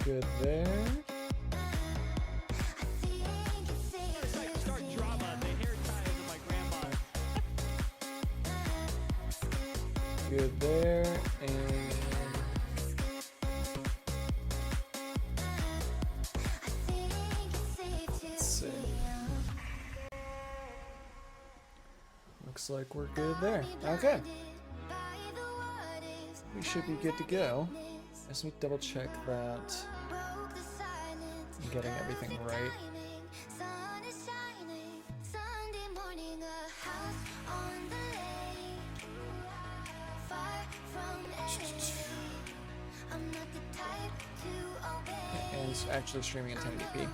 Good there. Start drama. The hair ties of my grandma. Good there, and let's see. Looks like we're good there. Okay. We should be good to go. Just need to double check that I'm getting everything right. And it's actually streaming in 1080p.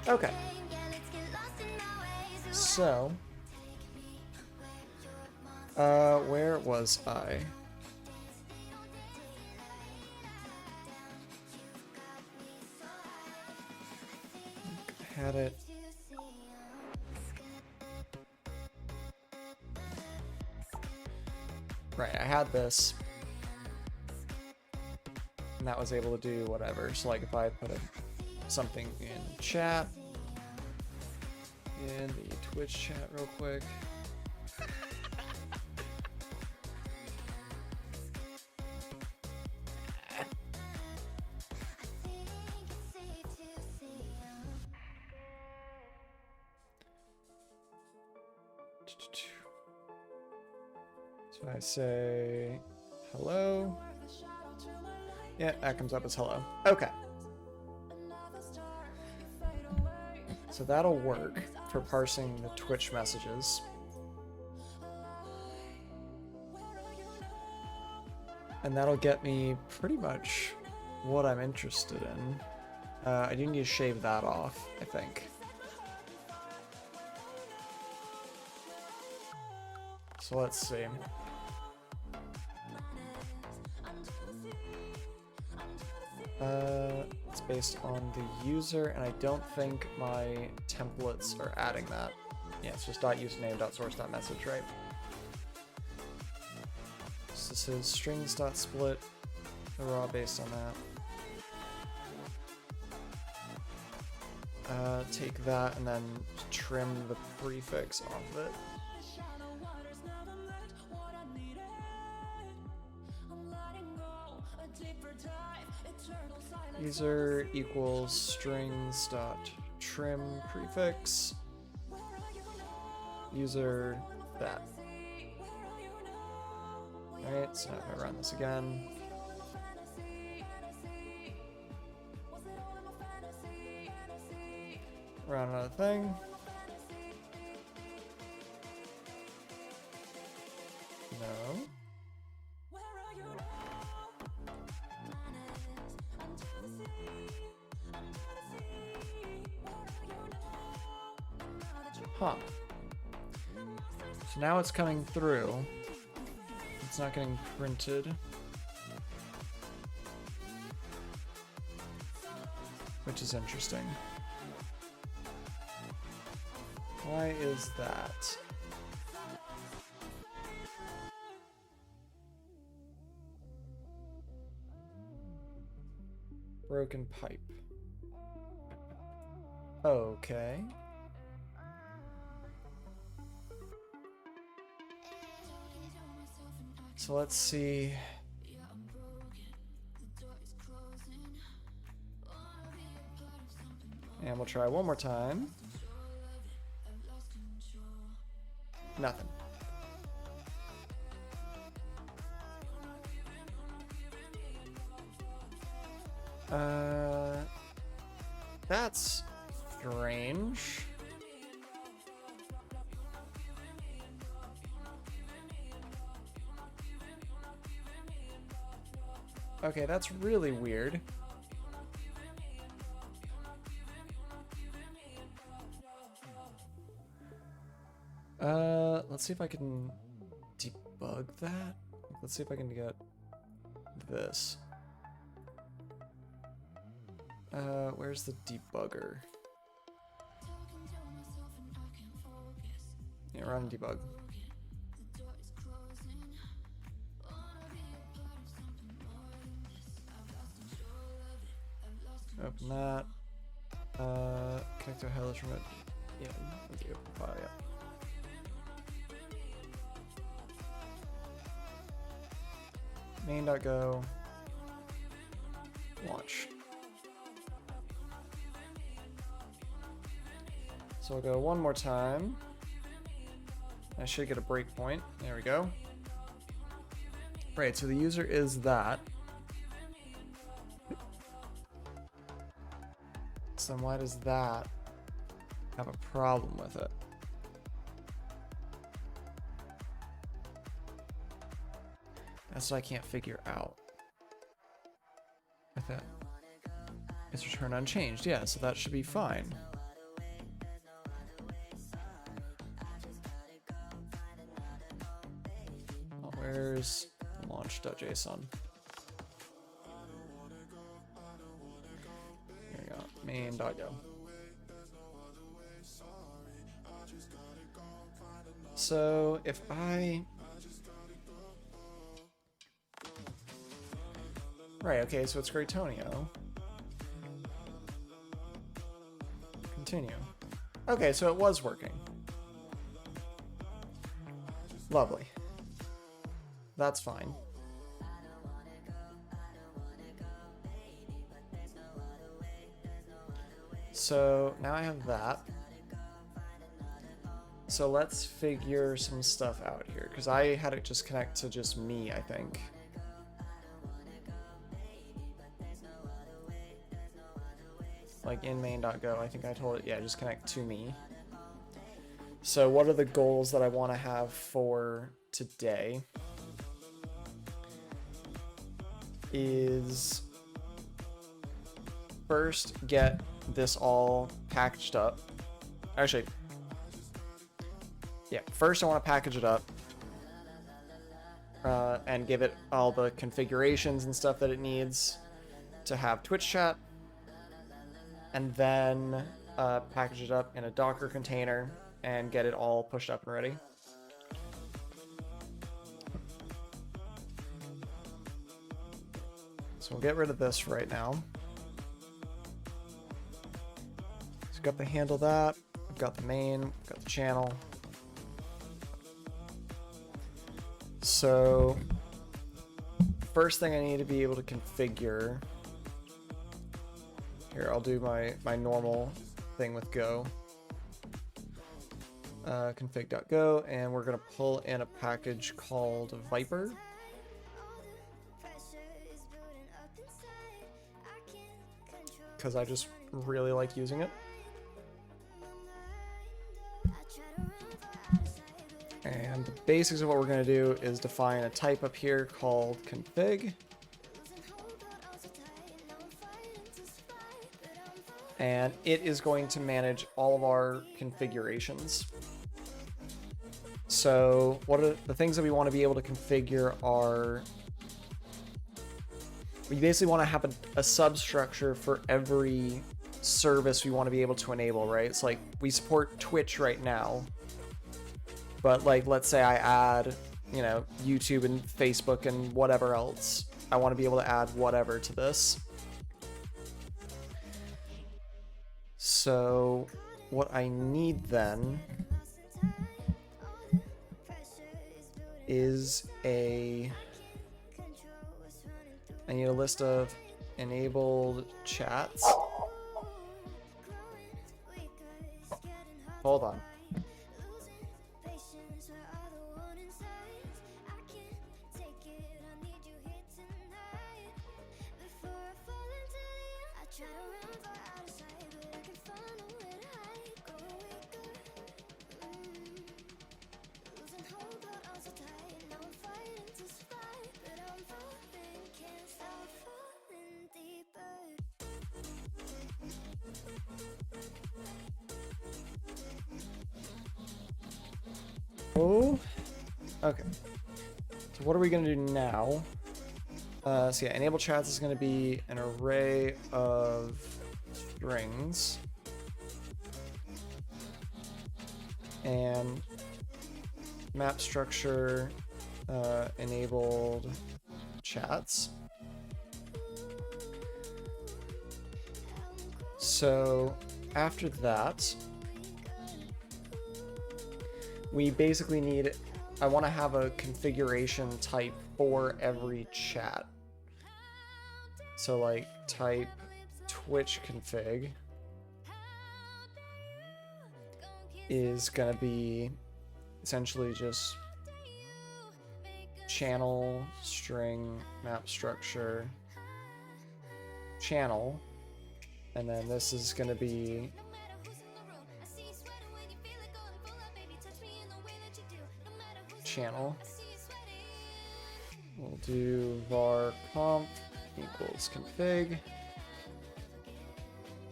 Okay. So, where was I? I had it. Right, I had this. And that was able to do whatever. So like if I put something in chat, in the Twitch chat real quick. So I say hello. Yeah, that comes up as hello. Okay. So that'll work for parsing the Twitch messages. And that'll get me pretty much what I'm interested in. I do need to shave that off, I think. So let's see. It's based on the user, and I don't think my templates are adding that. Yeah, it's just .username.source.message, right? So this is strings.split, the raw based on that. Take that and then trim the prefix off of it. User equals strings dot trim prefix. User that. Alright, so if I run this again. Run another thing. No. Huh. So now it's coming through. It's not getting printed. Which is interesting. Why is that? Broken pipe. Okay. So let's see. And we'll try one more time. Nothing. That's strange. Okay, that's really weird. Let's see if I can debug that. Let's see if I can get this. Where's the debugger? Yeah, run debug. Open that. Connect to a headless remote. Yeah, with the open file, yeah. Main.go. Launch. So I'll go one more time. I should get a breakpoint. There we go. Right, so the user is that. So then why does that have a problem with it? That's what I can't figure out with it. It's returned unchanged. Yeah, so that should be fine. Well, where's launch.json? Here we go. Main.go. So if I... Right, okay, so it's Graytonio. Continue. Okay, so it was working. Lovely. That's fine. So now I have that. So let's figure some stuff out here, because I had it just connect to just me, I think. Like in main.go, I think I told it, yeah, just connect to me. So what are the goals that I want to have for today? Is first get this all packaged up. Actually, yeah, first I want to package it up and give it all the configurations and stuff that it needs to have Twitch chat, and then package it up in a Docker container and get it all pushed up and ready. So we'll get rid of this right now. So we've got the handle that, we've got the main, we've got the channel. So first thing I need to be able to configure. Here, I'll do my normal thing with Go. Config.go, and we're going to pull in a package called Viper. Because I just really like using it. And the basics of what we're going to do is define a type up here called config. And it is going to manage all of our configurations. So what are the things that we want to be able to configure are, we basically want to have a substructure for every service we want to be able to enable, right? It's like we support Twitch right now, but like, let's say I add, you know, YouTube and Facebook and whatever else. I want to be able to add whatever to this. So what I need then is I need a list of enabled chats. Hold on. Oh, okay. So what are we going to do now? So yeah, enable chats is going to be an array of strings. And map structure enabled chats. So after that, we basically need, I want to have a configuration type for every chat. So like type Twitch config is going to be essentially just channel string map structure channel, and then this is going to be channel. We'll do var conf equals config.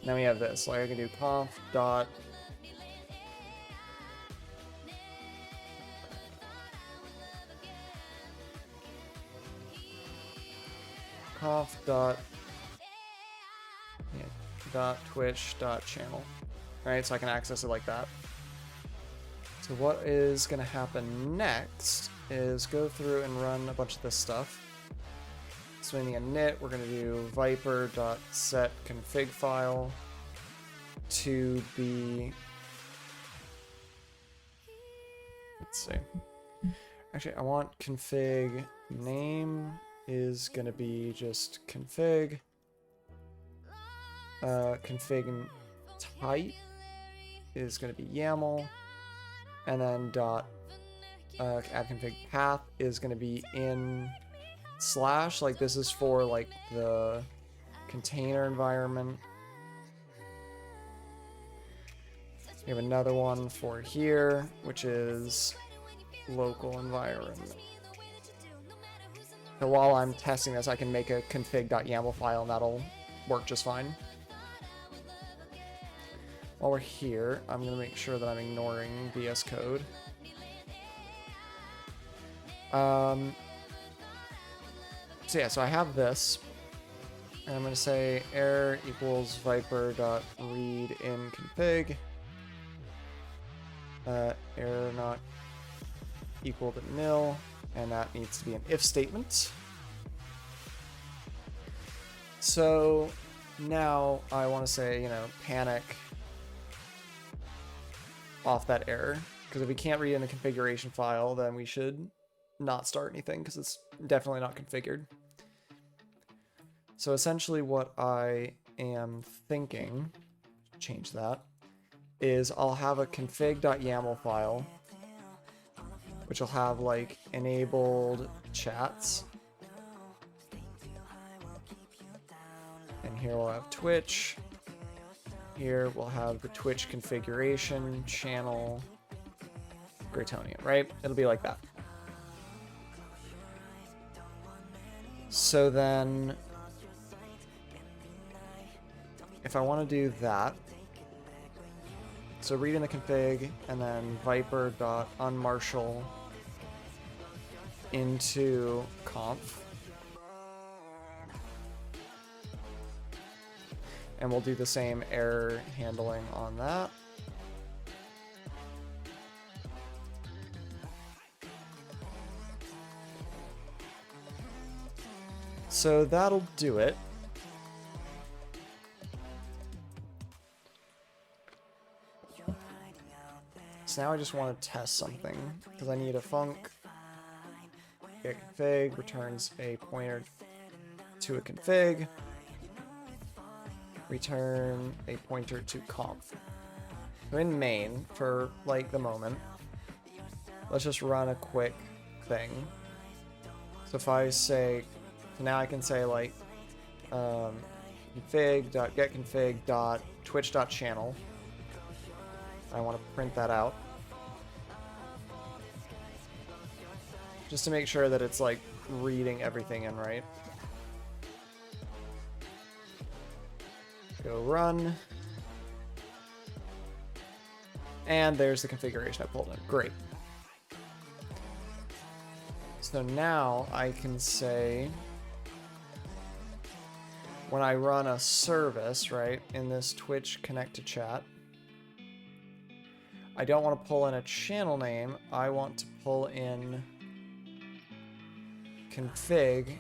Now we have this, like I can do conf dot conf dot twitch dot channel. Right, so I can access it like that. So what is going to happen next is go through and run a bunch of this stuff. So in the init, we're going to do viper.set config file to be, let's see. Actually, I want config name is going to be just config. Config type is going to be YAML. And then dot add config path is going to be in slash, like this is for like the container environment. We have another one for here, which is local environment. So while I'm testing this, I can make a config.yaml file and that'll work just fine. While we're here, I'm going to make sure that I'm ignoring VS Code. So yeah, so I have this. And I'm going to say error equals viper.read in config. Error not equal to nil. And that needs to be an if statement. So now I want to say, you know, panic off that error, because if we can't read in the configuration file, then we should not start anything because it's definitely not configured. So essentially what I am thinking, change that, is I'll have a config.yaml file, which will have like enabled chats. And here we'll have Twitch. Here we'll have the Twitch configuration channel Graytonian, right? It'll be like that. So then if I want to do that, so read in the config and then viper.unmarshal into conf. And we'll do the same error handling on that. So that'll do it. So now I just want to test something, because I need a func get config returns a pointer to a config. Return a pointer to conf. So in main, for like the moment, let's just run a quick thing. So if I say, so now I can say like config.getConfig.twitch.channel. I want to print that out. Just to make sure that it's like reading everything in right. Go run. And there's the configuration I pulled in. Great. So now I can say, when I run a service, right, in this Twitch connect to chat, I don't want to pull in a channel name. I want to pull in config,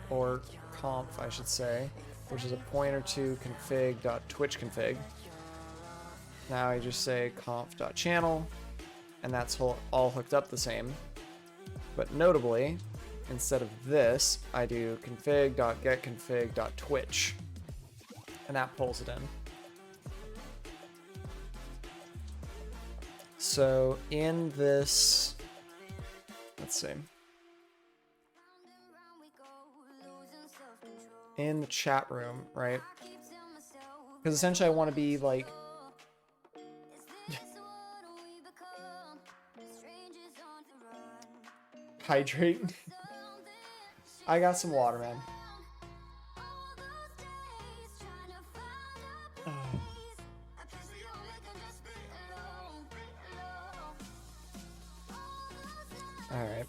or conf, I should say, which is a pointer to config.twitchconfig. Now I just say conf.channel, and that's all hooked up the same. But notably, instead of this, I do config.getconfig.twitch, and that pulls it in. So in this, let's see, in the chat room, right? Because essentially I want to be like, hydrate. I got some water, man. All right.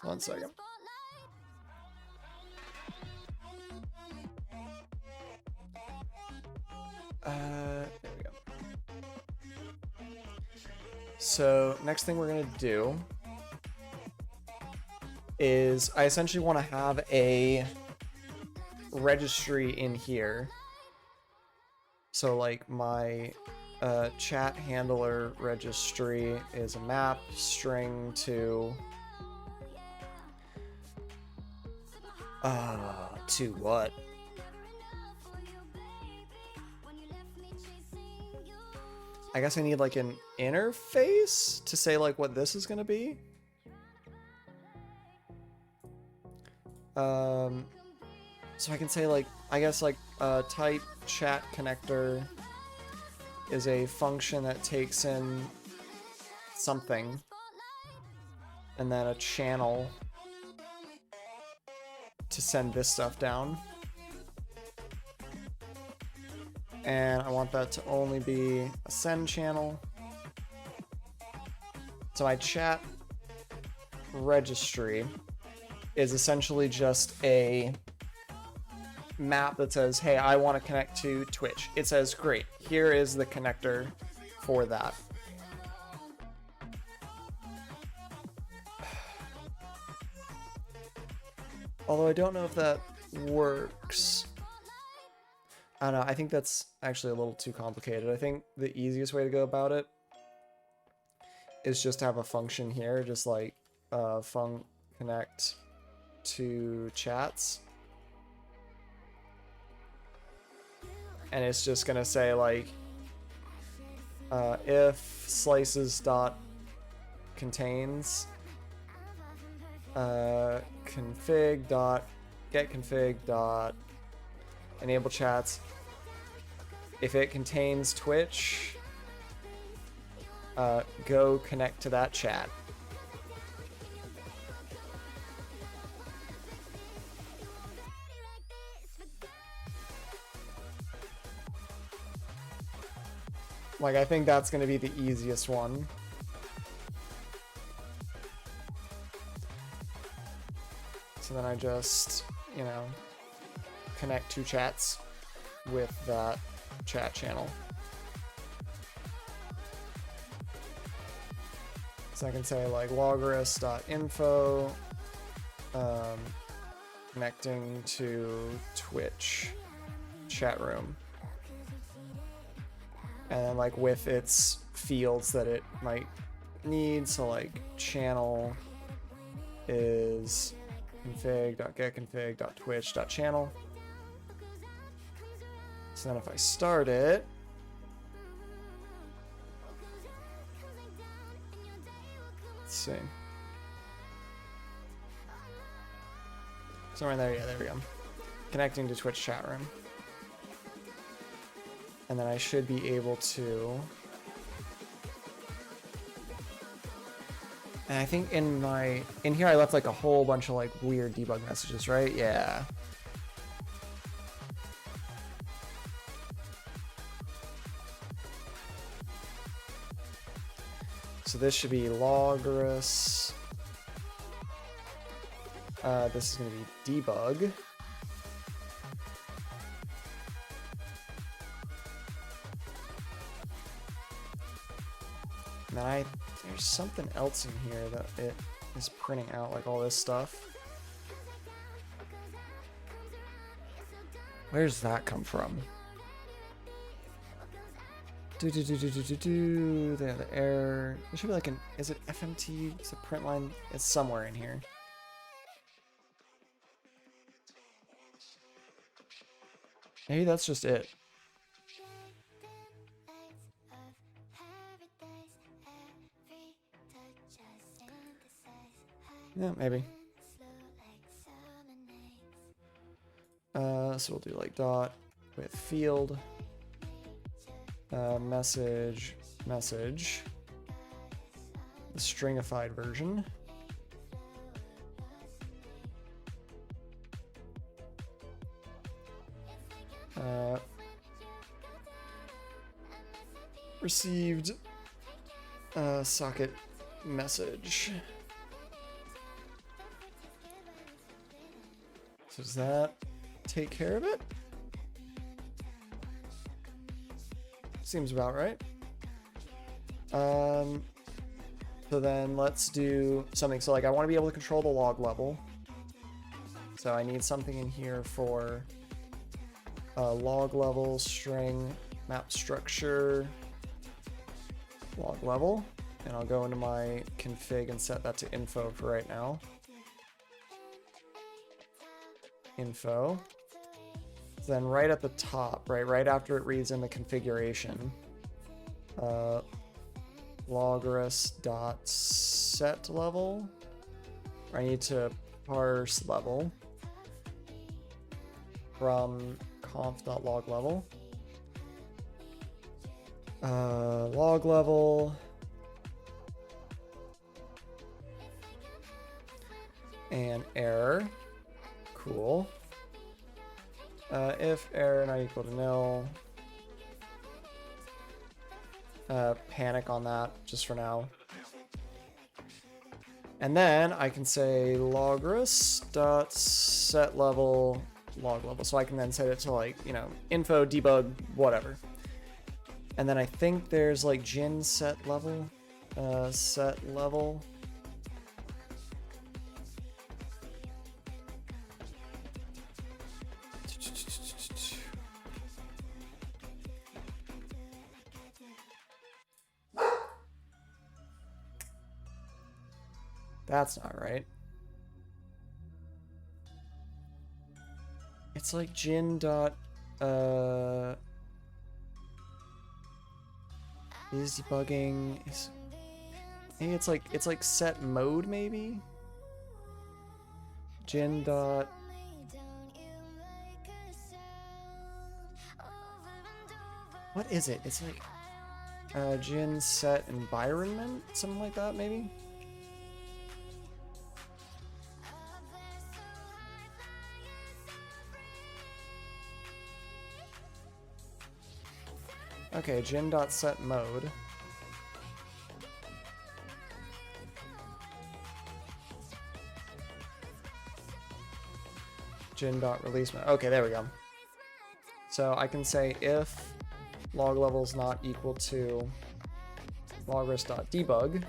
One second. There we go. So next thing we're gonna do is I essentially want to have a registry in here. So like my chat handler registry is a map string to what? I guess I need like an interface to say like what this is gonna be. So I can say like, I guess like type chat connector is a function that takes in something and then a channel to send this stuff down. And I want that to only be a send channel. So my chat registry is essentially just a map that says, hey, I want to connect to Twitch. It says, great, here is the connector for that. Although I don't know if that works. I don't know, I think that's actually a little too complicated. I think the easiest way to go about it is just to have a function here, just like func connect to chats. And it's just gonna say like if slices dot contains config dot get config dot enable chats. If it contains Twitch, go connect to that chat. Like, I think that's going to be the easiest one. So then I just, you know, connect two chats with that chat channel. So I can say like logaris.info connecting to Twitch chat room. And then like with its fields that it might need, so like channel is config.getconfig.twitch.channel. So then if I start it, let's see. Somewhere in there, yeah, there we go. Connecting to Twitch chat room. And then I should be able to. And I think in here I left like a whole bunch of like weird debug messages, right? Yeah. So this should be logaris. This is going to be debug. And then there's something else in here that it is printing out, like all this stuff. Where's that come from? They have the error. There should be like an, is it FMT? It's a print line. It's somewhere in here. Maybe that's just it. Yeah, maybe. So we'll do like dot with field, message, the stringified version. Received socket message. So does that take care of it? Seems about right. So then let's do something. So like I want to be able to control the log level. So I need something in here for log level, string, map structure, log level. And I'll go into my config and set that to info for right now. Info. Then right at the top, right after it reads in the configuration, logres.set level. I need to parse level from conf.log level. Log level. And error. Cool. If error not equal to nil, panic on that just for now. And then I can say logres.set level log level. So I can then set it to like, you know, info, debug, whatever. And then I think there's like gin set level, set level. That's not right. It's like gin dot is debugging is maybe it's like set mode maybe. Gin dot what is it? It's like gin set environment, something like that maybe. Okay, gin.set mode. Gin.release mode. Okay, there we go. So I can say if log level is not equal to logres.debug,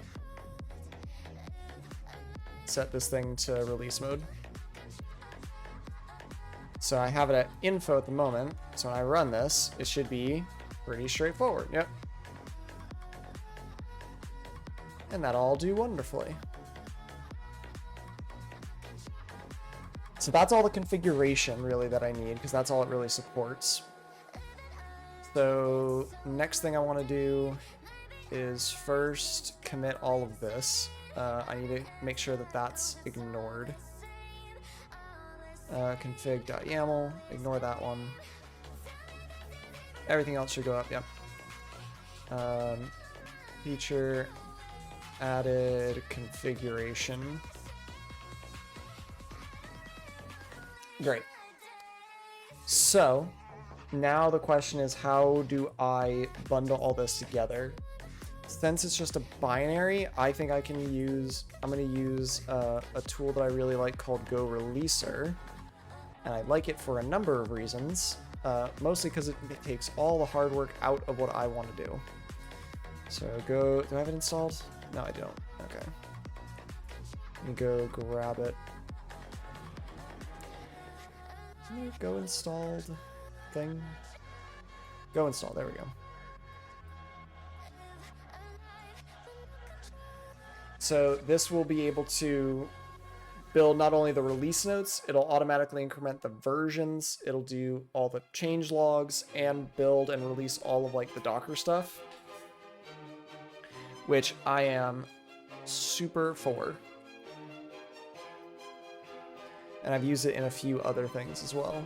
set this thing to release mode. So I have it at info at the moment. So when I run this, it should be pretty straightforward. Yep. And that'll all do wonderfully. So that's all the configuration really that I need, because that's all it really supports. So next thing I want to do is first commit all of this. I need to make sure that that's ignored. Config.yaml, ignore that one. Everything else should go up, yep. Feature added configuration. Great. So now the question is, how do I bundle all this together? Since it's just a binary, I think I'm going to use a tool that I really like called Go Releaser. And I like it for a number of reasons. Mostly because it takes all the hard work out of what I want to do. So do I have it installed? No, I don't. Okay. Let me go grab it. Go installed thing. Go install. There we go. So this will be able to build not only the release notes, it'll automatically increment the versions, it'll do all the change logs, and build and release all of like the Docker stuff, which I am super for. And I've used it in a few other things as well.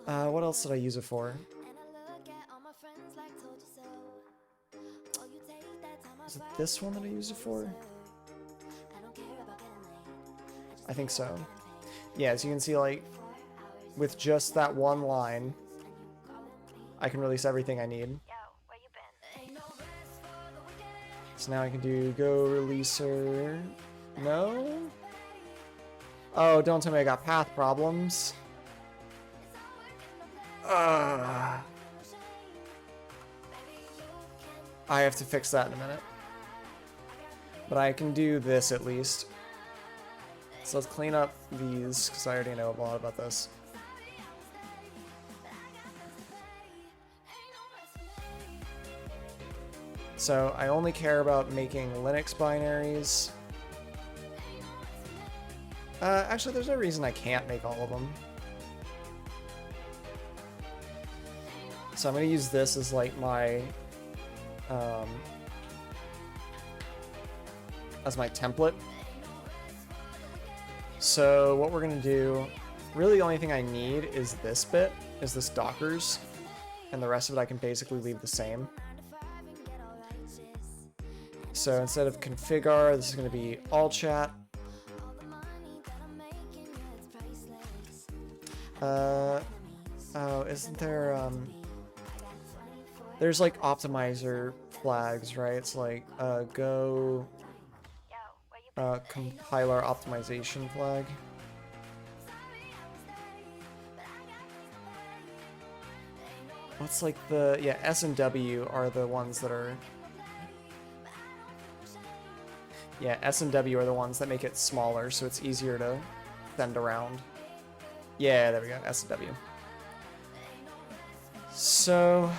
What else did I use it for? Is it this one that I use it for? I think so. Yeah, as you can see, like, with just that one line, I can release everything I need. So now I can do go releaser. No? Oh, don't tell me I got path problems. I have to fix that in a minute. But I can do this at least. So let's clean up these, because I already know a lot about this. So I only care about making Linux binaries. Actually, there's no reason I can't make all of them. So I'm going to use this as like my template. So what we're going to do, really the only thing I need is this bit, is this Dockers, and the rest of it I can basically leave the same. So instead of config_r, this is going to be all chat. Oh, isn't there, there's like optimizer flags, right? It's like, go, compiler optimization flag. What's like the, yeah, S and W are the ones that are, yeah, S and W are the ones that make it smaller, so it's easier to send around. Yeah, there we go, S and W. So,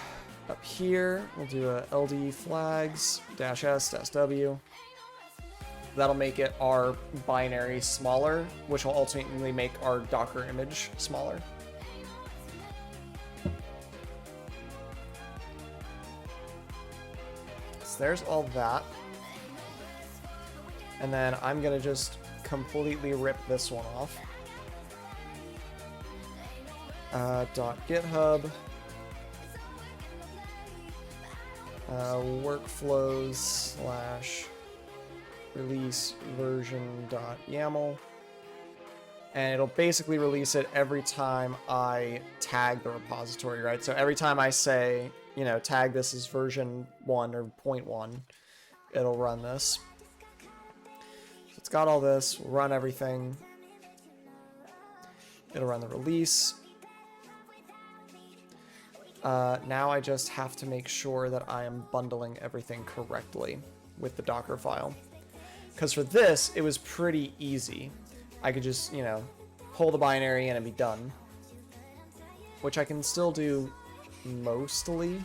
up here, we'll do a LD flags, -S, -W. That'll make it our binary smaller, which will ultimately make our Docker image smaller. So there's all that. And then I'm gonna just completely rip this one off. .github. Workflows / release version.yaml, and it'll basically release it every time I tag the repository, right? So every time I say, you know, tag this as version 1 or 0.1, it'll run this. So it's got all this, we'll run everything. It'll run the release. Now I just have to make sure that I am bundling everything correctly with the Docker file. Because for this, it was pretty easy. I could just, you know, pull the binary and it'd be done. Which I can still do mostly.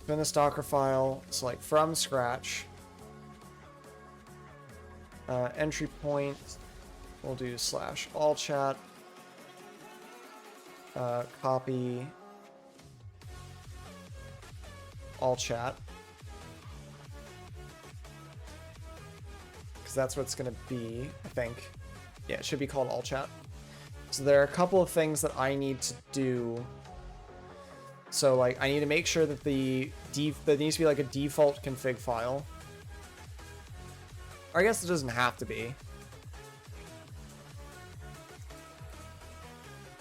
In this Docker file, select from scratch. Entry point, we'll do /all chat. Copy all chat, because that's what it's going to be, I think. Yeah, it should be called all chat. So there are a couple of things that I need to do. So like I need to make sure that there needs to be like a default config file. Or I guess it doesn't have to be.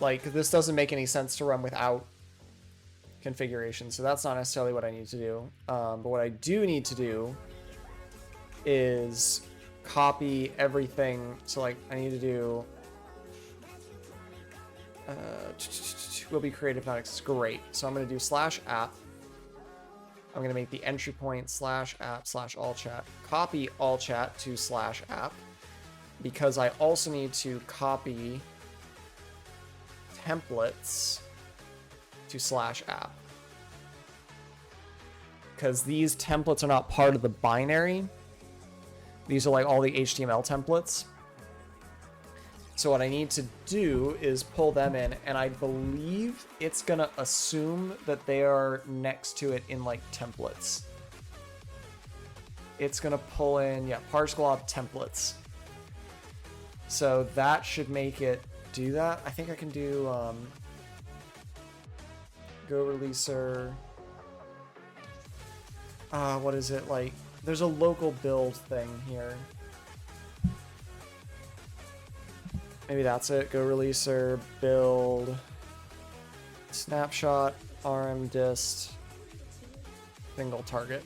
Like, this doesn't make any sense to run without configuration, so that's not necessarily what I need to do. But what I do need to do is copy everything. So, like, I need to do will be creative not exists. Great. So I'm going to do /app. I'm going to make the entry point /app/all chat. Copy all chat to /app. because I also need to copy templates to /app. Because these templates are not part of the binary. These are like all the HTML templates. So what I need to do is pull them in, and I believe it's gonna assume that they are next to it in like templates. It's gonna pull in, yeah, parse glob templates. So that should make it do that. I think I can do go releaser. What is it like? There's a local build thing here. Maybe that's it. Go releaser, build, snapshot, rm dist, single target.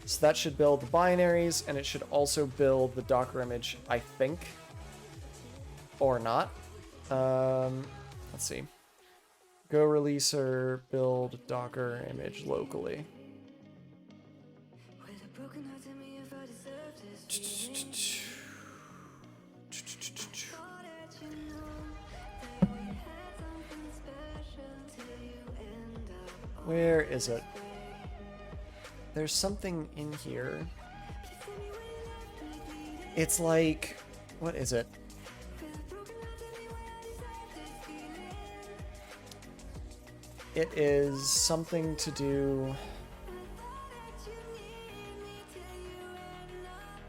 So that should build the binaries, and it should also build the Docker image, I think. Or not. Let's see. Go releaser, build Docker image locally. Where is it? There's something in here. It's like, what is it? It is something to do.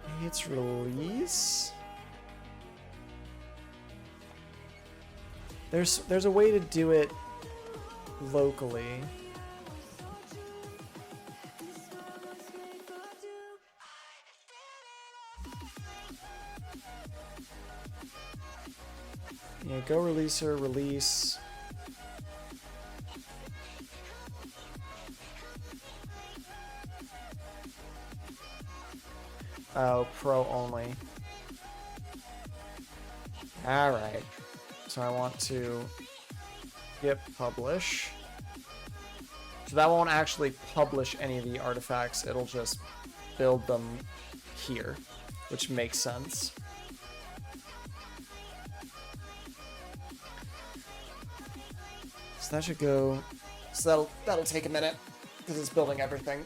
Maybe it's release? There's a way to do it locally. Yeah, go releaser, release. Oh, pro only. Alright. So I want to git publish. So that won't actually publish any of the artifacts, it'll just build them here, which makes sense. So that should go. So that'll take a minute because it's building everything.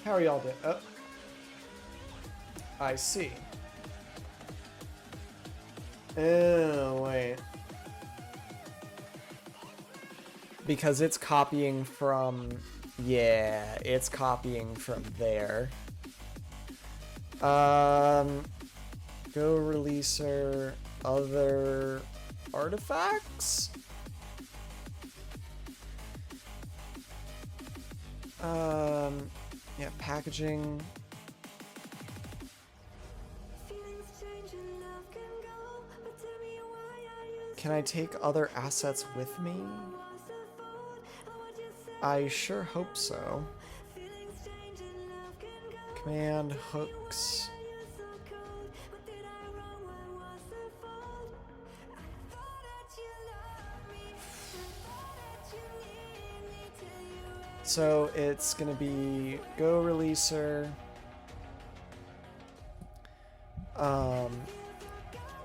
How are y'all doing? Oh, I see. Oh, wait. Because it's copying from... Yeah, it's copying from there. Go releaser, other artifacts? Yeah, packaging. Can I take other assets with me? I sure hope so. Command hooks. So it's gonna be go releaser,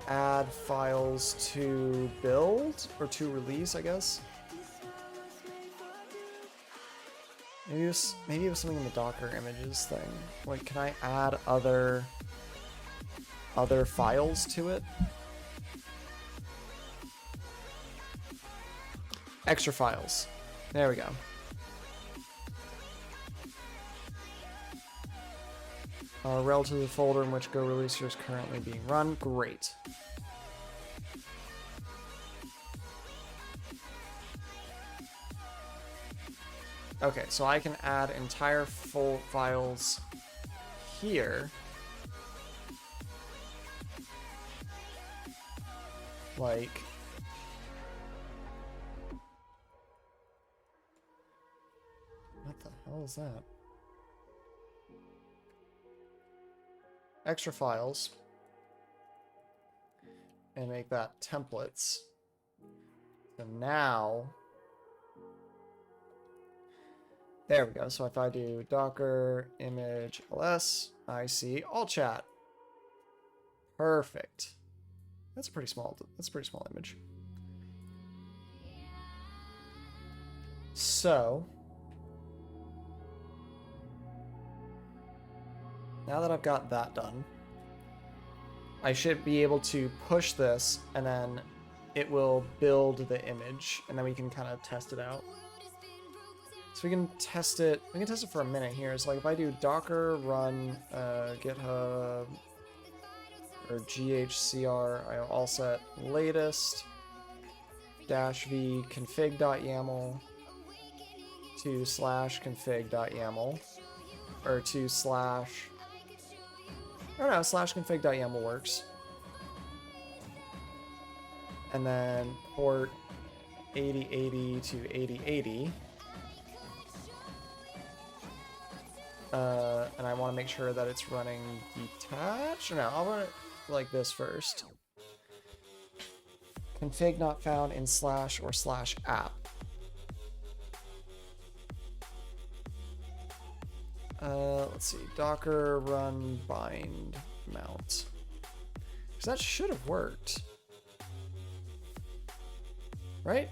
add files to build or to release, I guess. Maybe it was something in the Docker images thing. Like, can I add other files to it? Extra files. There we go. Relative to the folder in which Go Releaser is currently being run. Great. Okay, so I can add entire full files here. Like... What the hell is that? Extra files. And make that templates. So now... There we go. So if I do docker image ls, I see all chat. Perfect. That's a pretty small. That's a pretty small image. So now that I've got that done, I should be able to push this, and then it will build the image, and then we can kind of test it out. So we can test it. We can test it for a minute here. It's like if I do docker run GitHub or ghcr, I all set latest -v config.yaml to /config.yaml or to /config.yaml works. And then port 8080 to 8080. And I want to make sure that it's running detached. No, I'll run it like this first. Config not found in / or /app. Let's see, docker run bind mount. Because that should have worked. Right?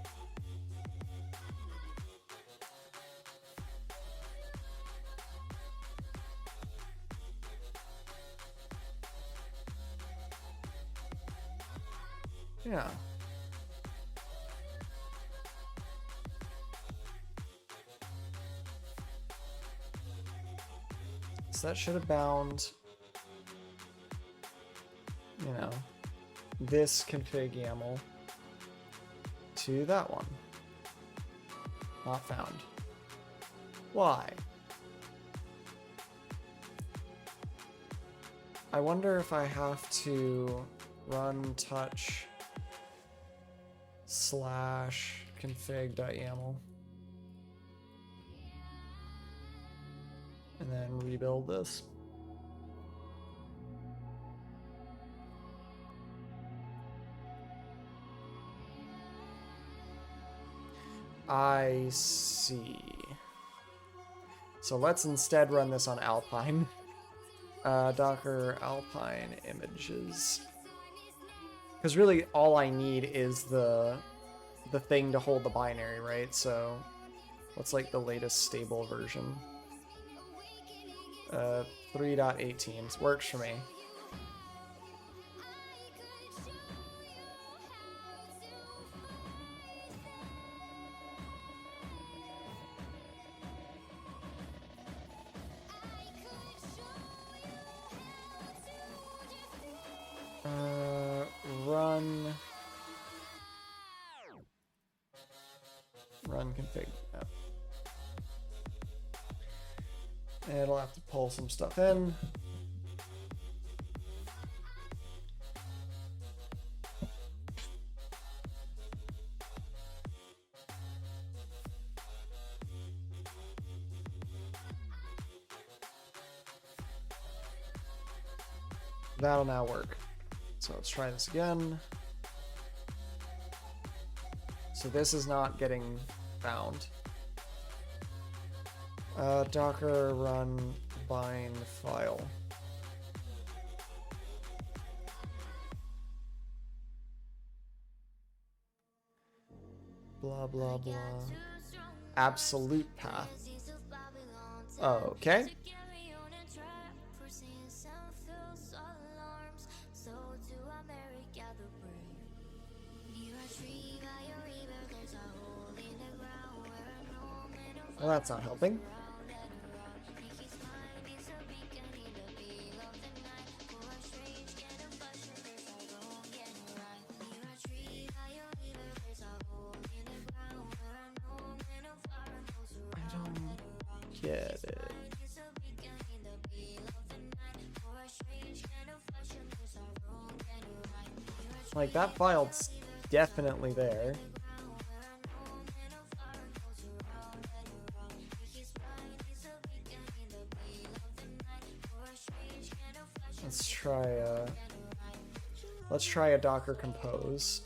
Yeah. So that should have bound, you know, this config YAML to that one. Not found. Why? I wonder if I have to run touch /config.yaml and then rebuild this. I see. So let's instead run this on Alpine. Docker Alpine images. Because really all I need is the thing to hold the binary, right? So what's like the latest stable version? 3.18 works for me. Run config. Yeah. And it'll have to pull some stuff in. That'll now work. So let's try this again. So this is not getting found. Docker run bind file. Blah, blah, blah. Absolute path. Okay. Well, that's not helping. I don't get it. Like, that file's definitely there. Let's try a Docker compose.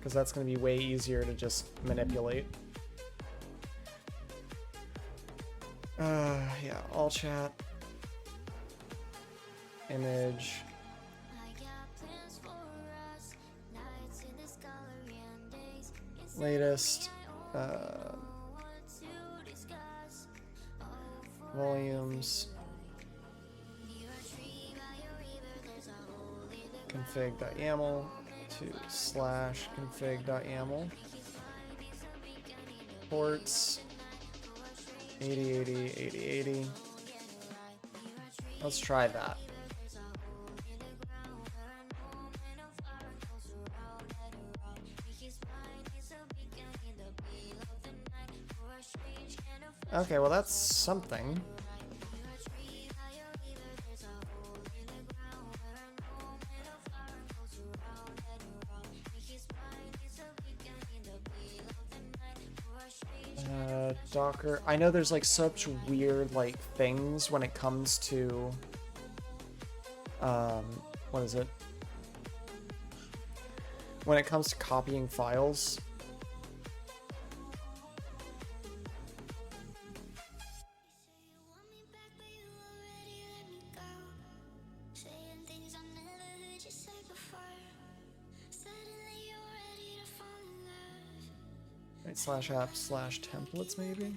because that's going to be way easier to just manipulate. Yeah, all chat. Image. Latest. Volumes. Config.yaml to /config.yaml. Ports. 8080, 8080. Let's try that. Okay, well that's something. Docker. I know there's like such weird like things when it comes to what is it? When it comes to copying files. Right, /app/templates maybe.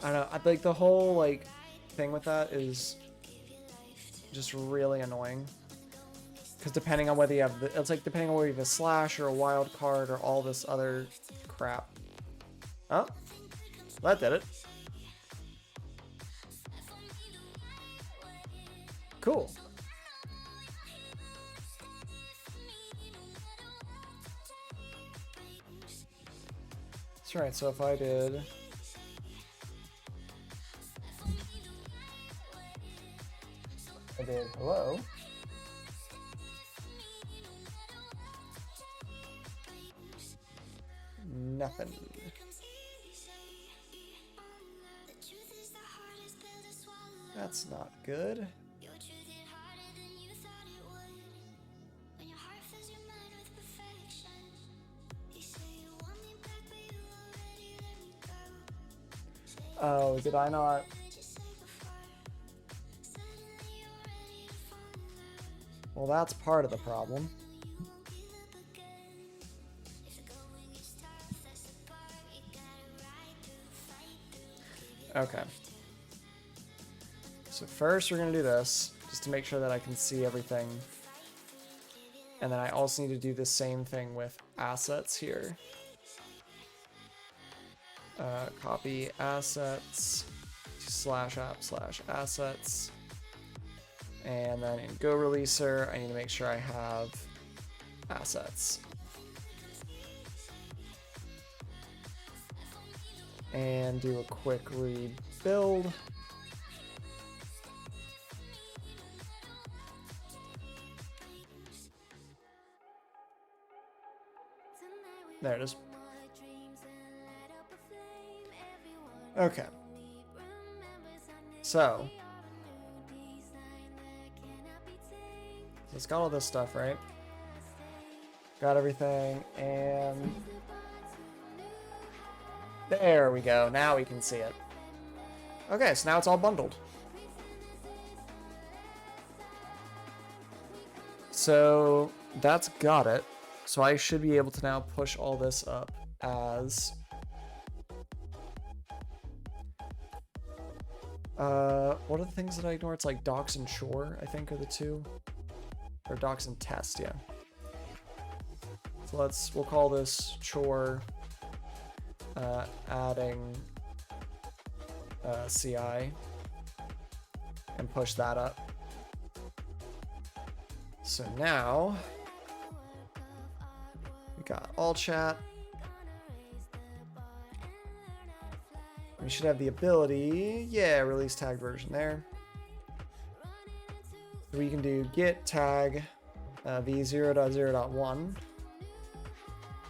I don't know. I like the whole like thing with that is just really annoying. Because depending on whether you have the, it's like depending on whether you have a slash or a wildcard or all this other crap. Oh, that did it. Cool. That's right. So if I did. Hello. Nothing. That's not good. Oh, did I not? Well, that's part of the problem. Okay. So first we're going to do this, just to make sure that I can see everything. And then I also need to do the same thing with assets here. Copy assets to /app/assets. And then in Go Releaser, I need to make sure I have assets. And do a quick rebuild. There it is. Okay. So it's got all this stuff, right? Got everything, and there we go. Now we can see it. Okay, so now it's all bundled. So that's got it. So I should be able to now push all this up as what are the things that I ignore? It's like docs and chore, I think, are the two. Or docs and test, yeah. So we'll call this chore, adding CI, and push that up. So now we got all chat. We should have the ability, yeah, release tag version there. We can do git tag v0.0.1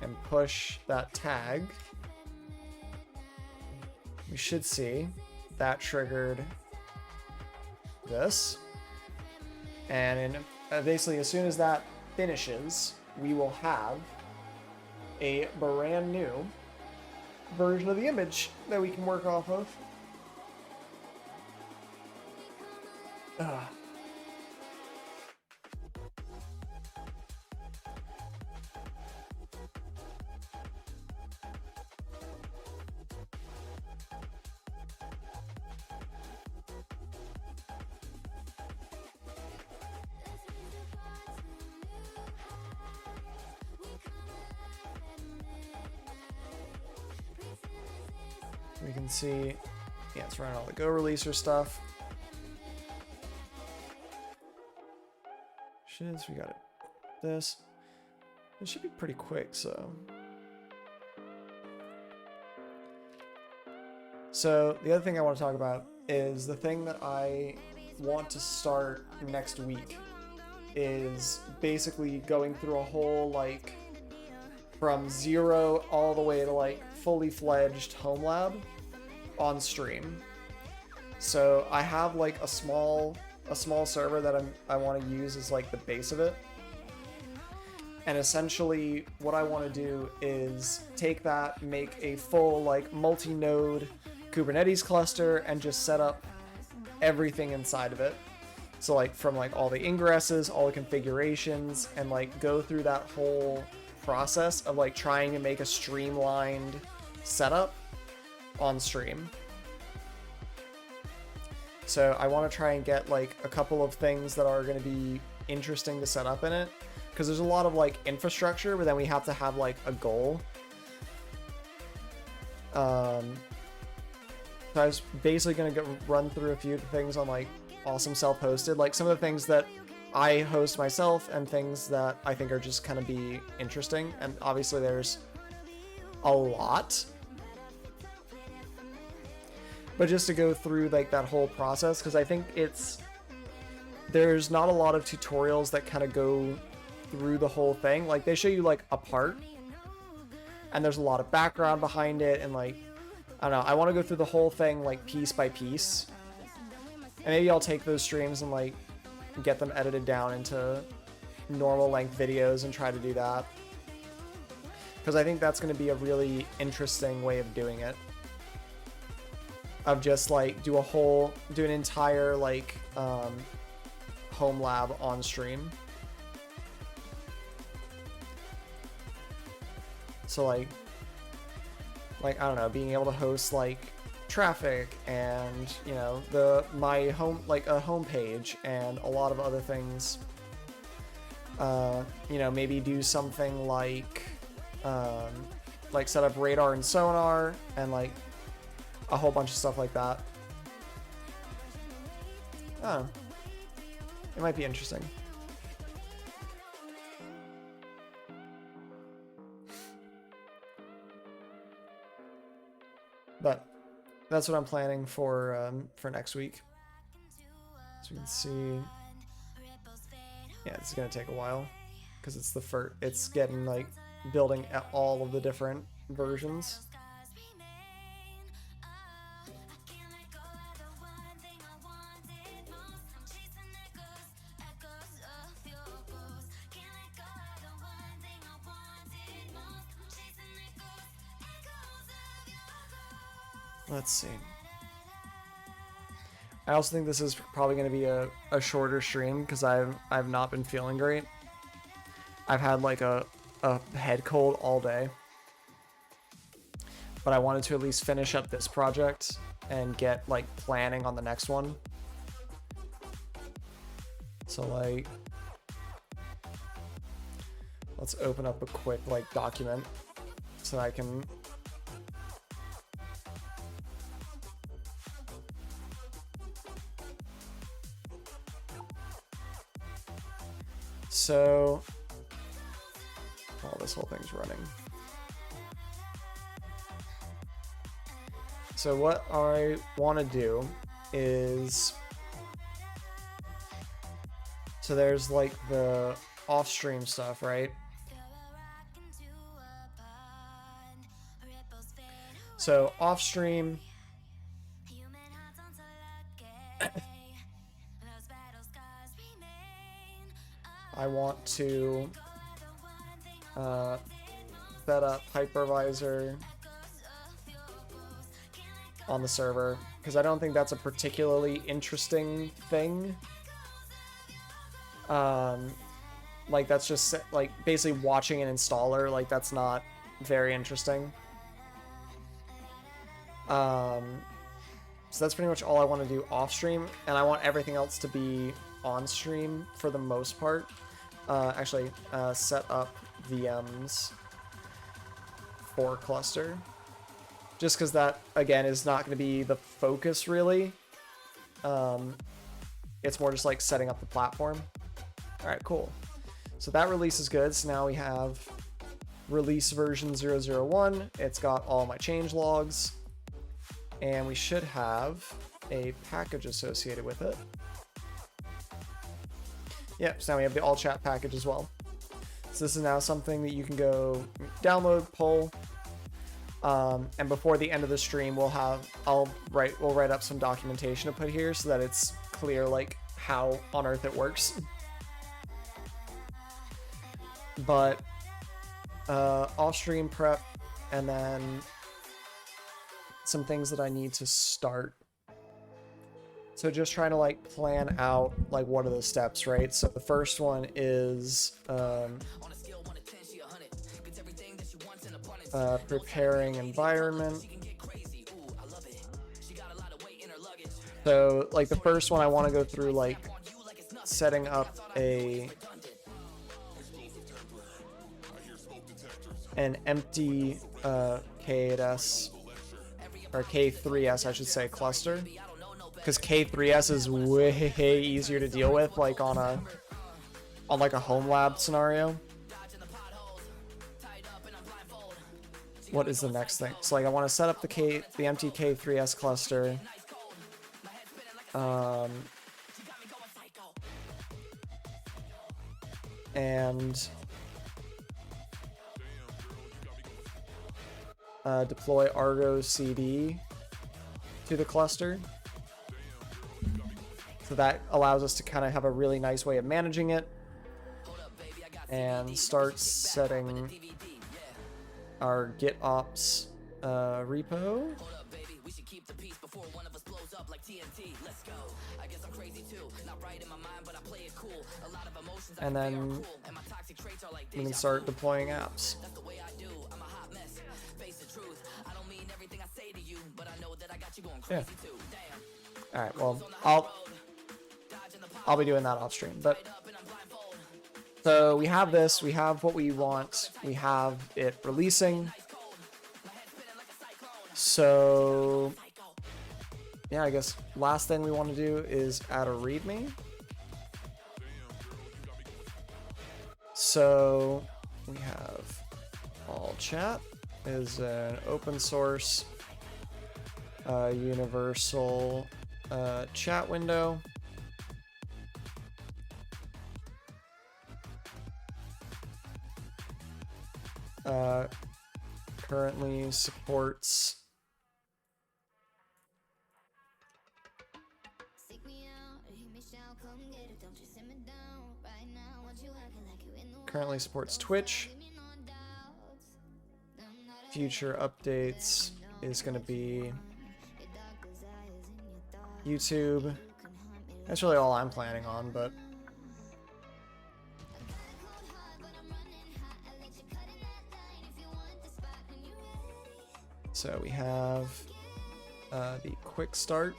and push that tag. We should see that triggered this. And basically, as soon as that finishes, we will have a brand new version of the image that we can work off of. Ugh. We can see, yeah, it's running all the Go releaser stuff. Shiz, we got it. This. It should be pretty quick, so. So the other thing I want to talk about is the thing that I want to start next week is basically going through a whole, like, from zero all the way to, like, fully fledged home lab on stream. So I have like a small server that I want to use as like the base of it. And essentially what I want to do is take that, make a full like multi-node Kubernetes cluster and just set up everything inside of it. So like from like all the ingresses, all the configurations, and like go through that whole process of like trying to make a streamlined setup on stream. So I want to try and get like a couple of things that are going to be interesting to set up in it, because there's a lot of like infrastructure, but then we have to have like a goal. So I was basically going to run through a few things on like awesome self-hosted, like some of the things that I host myself and things that I think are just kind of be interesting. And obviously there's a lot, but just to go through like that whole process, because I think there's not a lot of tutorials that kind of go through the whole thing. Like they show you like a part and there's a lot of background behind it, and like I don't know, I want to go through the whole thing like piece by piece, and maybe I'll take those streams and like get them edited down into normal length videos and try to do that, because I think that's going to be a really interesting way of doing it, of just like do an entire like home lab on stream. So like I don't know, being able to host like traffic and, you know, my home, like a homepage and a lot of other things. You know, maybe do something like set up radar and sonar and like a whole bunch of stuff like that. Oh, it might be interesting. But that's what I'm planning for next week. So you can see, yeah, it's gonna take a while because it's the first. It's getting like building all of the different versions. Let's see. I also think this is probably going to be a shorter stream because I've not been feeling great. I've had like a head cold all day. But I wanted to at least finish up this project and get like planning on the next one. So like, let's open up a quick like document so I can So, oh, this whole thing's running. So what I want to do is, so there's like the off-stream stuff, right? So off-stream, I want to set up hypervisor on the server, because I don't think that's a particularly interesting thing. Like that's just like basically watching an installer, like that's not very interesting. So that's pretty much all I want to do off stream, and I want everything else to be on stream for the most part. Actually, set up VMs for cluster, just because that again is not going to be the focus really. It's more just like setting up the platform. All right, cool. So that release is good. So now we have release version 001. It's got all my change logs, and we should have a package associated with it. Yep, so now we have the all chat package as well. So this is now something that you can go download, pull, and before the end of the stream, we'll write up some documentation to put here so that it's clear like how on earth it works. But off stream prep, and then some things that I need to start. So just trying to like plan out like what are the steps, right? So the first one is preparing environment. So like the first one I want to go through like setting up an empty K8s or K3s I should say cluster, because K3s is way easier to deal with like on like a home lab scenario. What is the next thing? So like I want to set up the empty K3s cluster. And deploy Argo CD to the cluster. So that allows us to kind of have a really nice way of managing it, and start setting our GitOps repo. And then we can start deploying apps. Yeah. All right. Well, I'll be doing that off stream. But so we have this. We have what we want. We have it releasing. So yeah, I guess last thing we want to do is add a README. So we have all chat is an open source universal chat window. Currently supports Twitch. Future updates is going to be YouTube. That's really all I'm planning on, but so we have the quick start.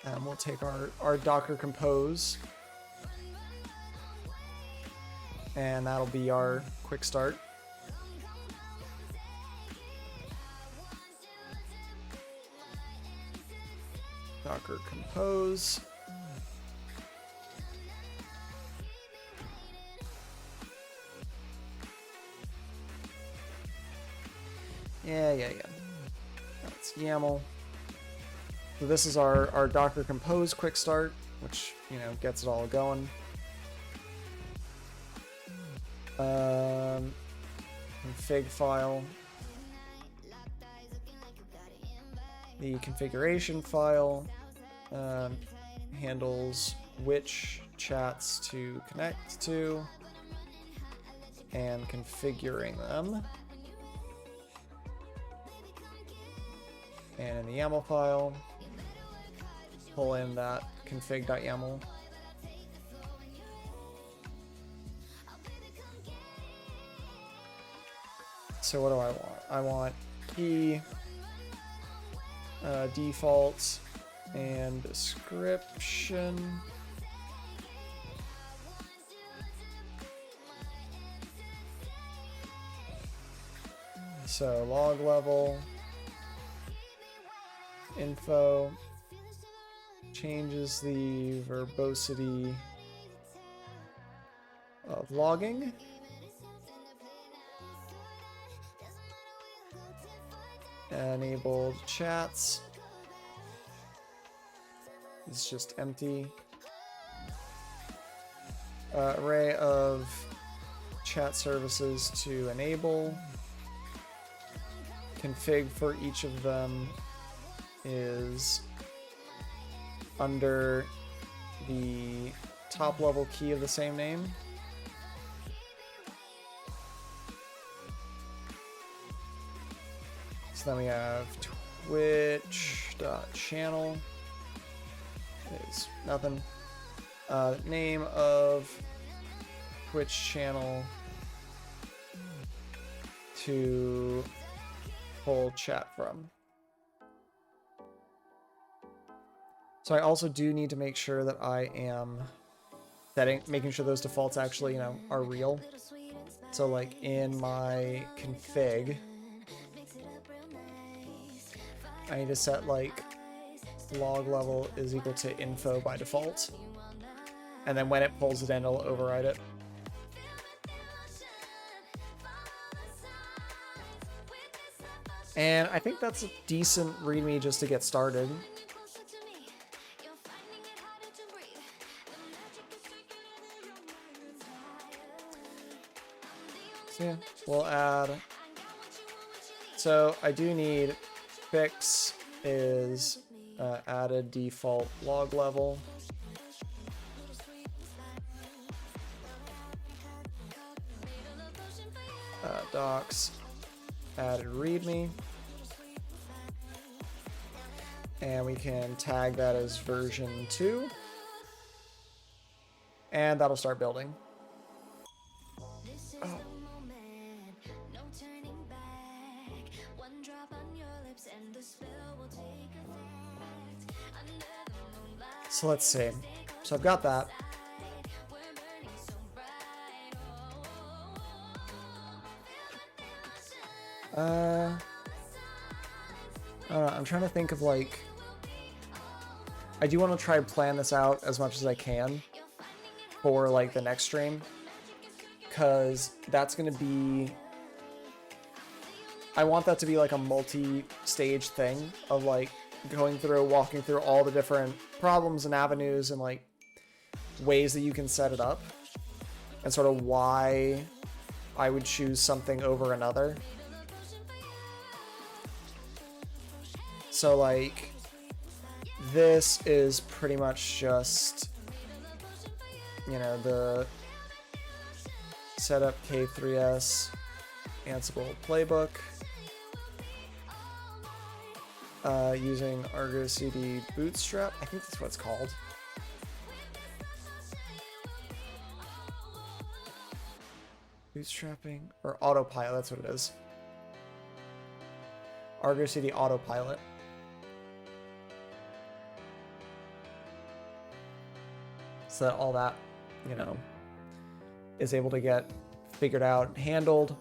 And we'll take our Docker Compose, and that'll be our quick start. Docker Compose. Yeah. That's YAML. So this is our Docker Compose quick start, which, you know, gets it all going. Config file. The configuration file handles which chats to connect to and configuring them. And in the YAML file, pull in that config.yaml. So what do I want? I want key, default, and description. So log level, info, changes the verbosity of logging. Enabled chats. It's just empty. Array of chat services to enable. Config for each of them is under the top level key of the same name. So then we have twitch.channel is nothing. Name of Twitch channel to pull chat from. So I also do need to make sure that I am making sure those defaults actually, are real. So like in my config, I need to set like log level is equal to info by default. And then when it pulls it in, it'll override it. And I think that's a decent README just to get started. So yeah, we'll add. So I do need fix is added default log level. Docs added readme. And we can tag that as version 2. And that'll start building. Oh. So let's see. So I've got that. I don't know, I'm trying to think of like, I do want to try and plan this out as much as I can for like the next stream, because that's going to be, I want that to be like a multi-stage thing of like walking through all the different problems and avenues and like ways that you can set it up and sort of why I would choose something over another. So like this is pretty much just, the setup K3S Ansible playbook using Argo CD Bootstrap. I think that's what it's called. Bootstrapping or autopilot, that's what it is. Argo CD autopilot. So that all that, is able to get figured out and handled.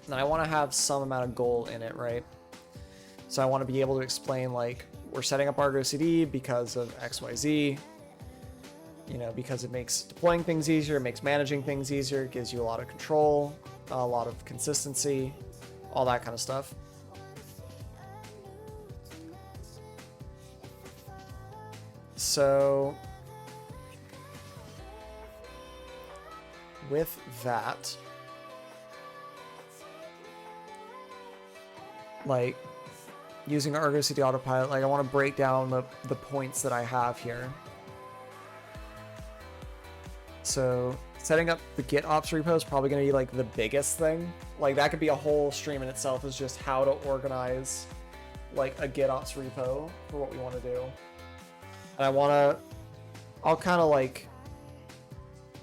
And I want to have some amount of goal in it, right? So I want to be able to explain, like, we're setting up Argo CD because of XYZ, because it makes deploying things easier, it makes managing things easier, it gives you a lot of control, a lot of consistency, all that kind of stuff. So with that, like, using Argo CD Autopilot, like I want to break down the points that I have here. So setting up the Git ops repo is probably going to be like the biggest thing. Like that could be a whole stream in itself, is just how to organize like a Git ops repo for what we want to do. And I'll kind of like,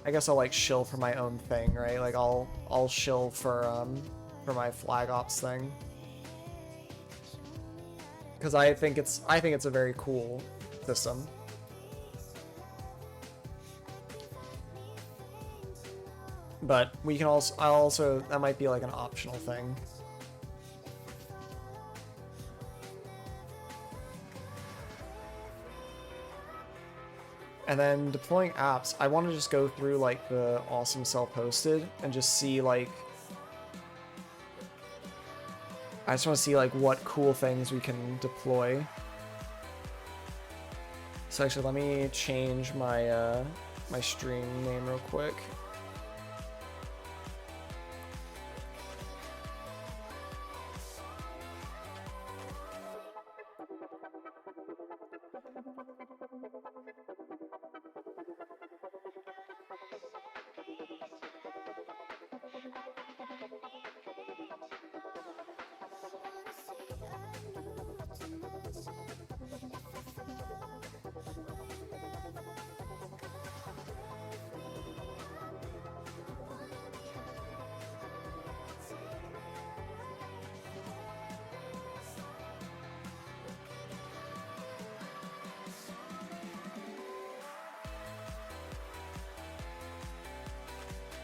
I guess I'll like shill for my own thing, right? Like I'll shill for my flag ops thing. Because I think it's a very cool system. But we can also that might be like an optional thing. And then deploying apps, I want to just go through like the awesome self-hosted and just see like, I just want to see like what cool things we can deploy. So actually, let me change my my stream name real quick.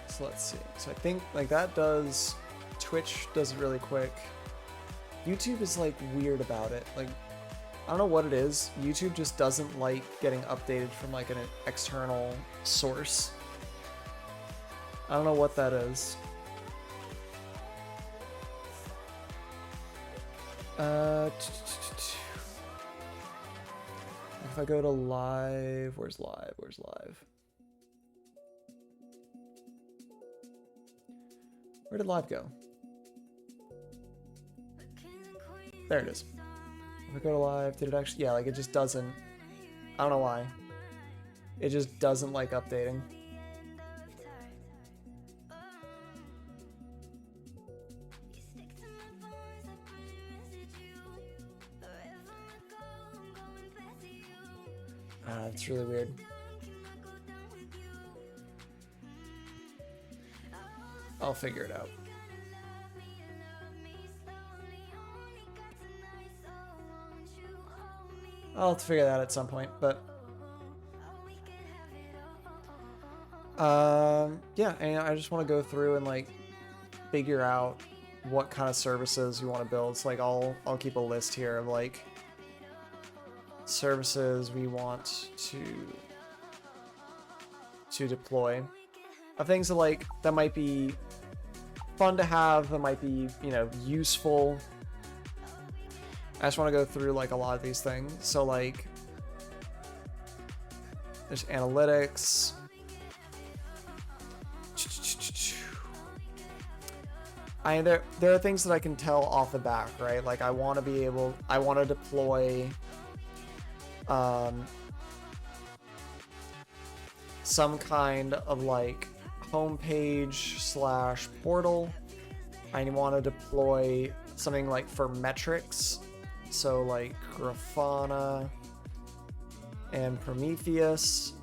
So let's see. So I think like that does, Twitch does it really quick. YouTube is like weird about it. Like, I don't know what it is. YouTube just doesn't like getting updated from like an external source. I don't know what that is. If I go to live, where's live? Where's live? Where did live go? There it is. If I go to live, did it actually? Yeah, like it just doesn't. I don't know why. It just doesn't like updating. It's really weird. I'll figure it out. I'll have to figure that out at some point, but yeah, and I just want to go through and like figure out what kind of services we want to build. So like I'll keep a list here of like services we want to deploy, of things that like that might be fun to have, that might be, you know, useful. I just want to go through like a lot of these things. So like there's analytics. There are things that I can tell off the back, right? Like I want to deploy some kind of like homepage / portal. I want to deploy something like for metrics, so like Grafana and Prometheus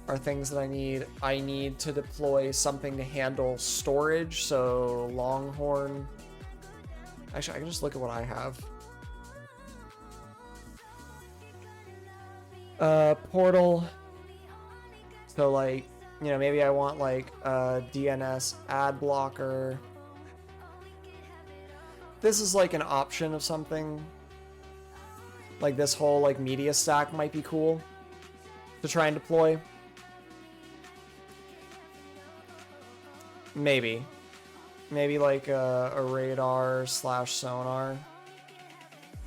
are things that I need. I need to deploy something to handle storage, so Longhorn. Actually, I can just look at what I have. Portal. So like, you know, maybe I want like a DNS ad blocker. This is like an option of something. Like this whole like media stack might be cool to try and deploy. Maybe like a radar / sonar.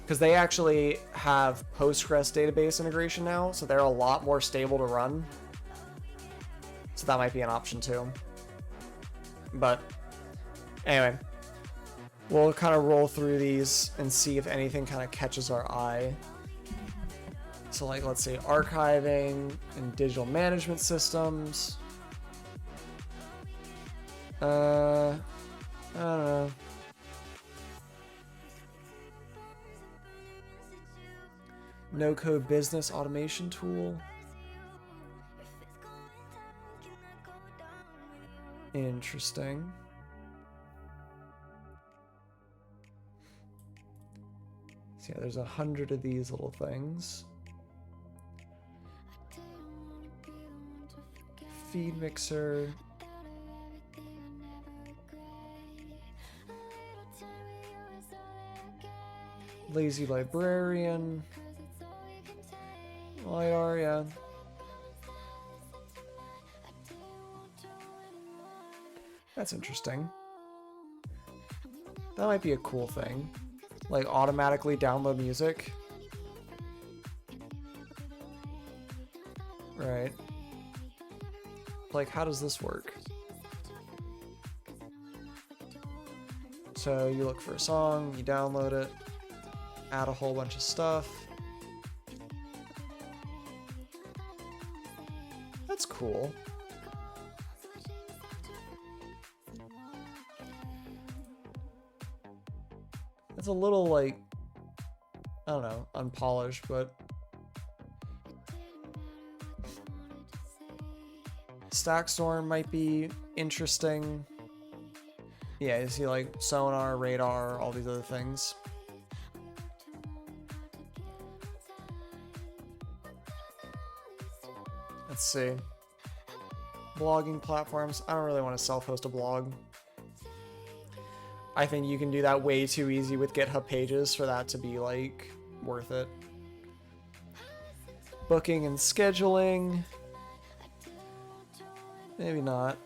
Because they actually have Postgres database integration now, so they're a lot more stable to run. So that might be an option too. But anyway, we'll kind of roll through these and see if anything kind of catches our eye. So like, let's say archiving and digital management systems. I don't know. No code business automation tool. Interesting. So yeah, there's 100 of these little things. Feed mixer. Lazy librarian. LiDAR, yeah. That's interesting. That might be a cool thing. Like automatically download music. Right. Like, how does this work? So you look for a song, you download it, add a whole bunch of stuff. That's cool. It's a little like, I don't know, unpolished, but Stackstorm might be interesting. Yeah, you see like sonar, radar, all these other things. Let's see. Blogging platforms. I don't really want to self-host a blog. I think you can do that way too easy with GitHub Pages for that to be like worth it. Booking and scheduling. Maybe not.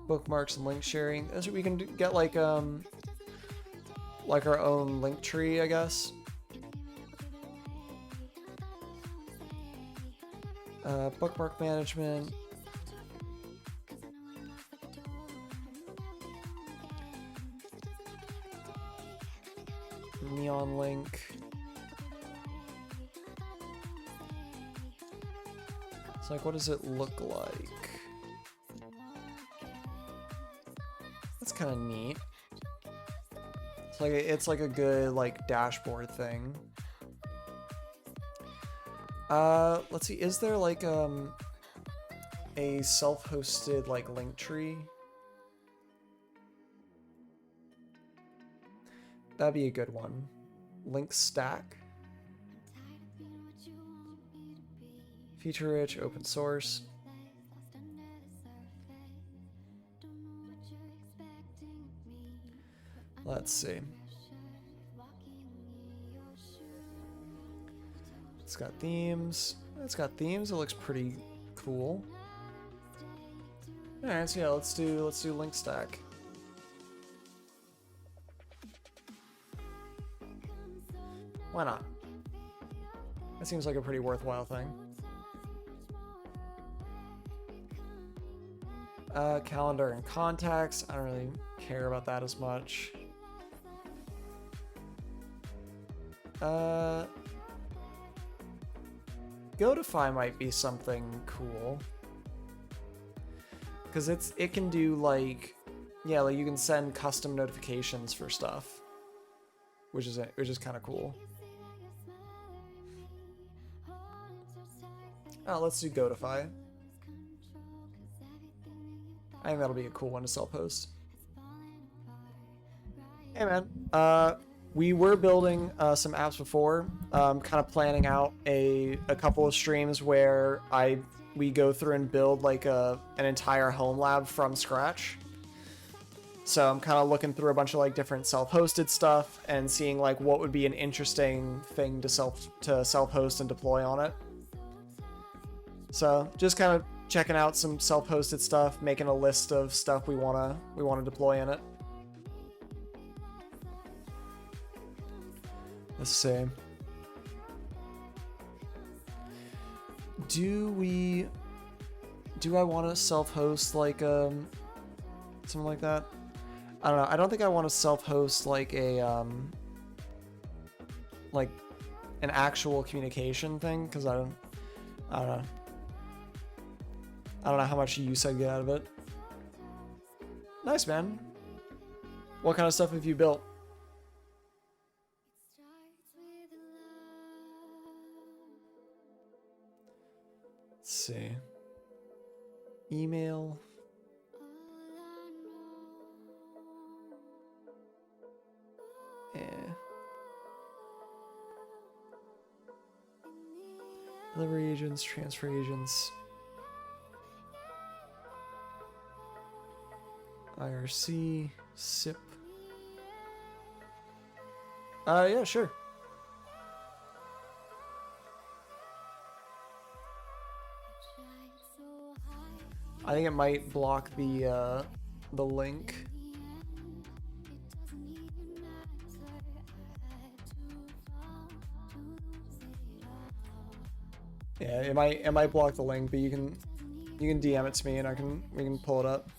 Bookmarks and link sharing. We can get like our own link tree, I guess. Bookmark management. Neon link. It's like, what does it look like? That's kind of neat. It's like a good like dashboard thing. Let's see, is there like a self-hosted like link tree? That'd be a good one. Link stack. Feature rich, open source. Let's see. It's got themes. It's got themes. It looks pretty cool. All right, so yeah, let's do link stack. Why not? That seems like a pretty worthwhile thing. Calendar and contacts. I don't really care about that as much. Gotify might be something cool. Because it can do like, yeah, like you can send custom notifications for stuff. Which is kind of cool. Oh, let's do Gotify. I think that'll be a cool one to self-host. Hey man, we were building some apps before, kind of planning out a couple of streams where we go through and build like an entire home lab from scratch. So I'm kind of looking through a bunch of like different self-hosted stuff and seeing like what would be an interesting thing to self-host and deploy on it. So just kind of checking out some self-hosted stuff, making a list of stuff we wanna deploy in it. Let's see. Do I want to self-host like something like that? I don't know. I don't think I want to self-host like a like an actual communication thing because I don't know. I don't know how much use I'd get out of it. Nice, man. What kind of stuff have you built? Let's see. Email. Yeah. Delivery agents, transfer agents. IRC, SIP. Yeah, sure. I think it might block the link. Yeah, it might block the link, but you can DM it to me and we can pull it up.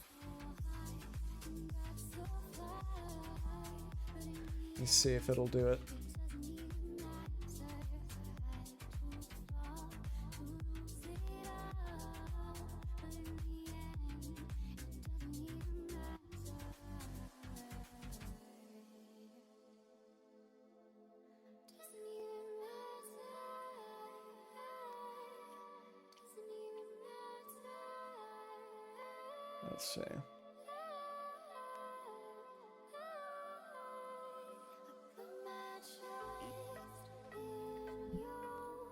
Let's see if it'll do it. Let's see.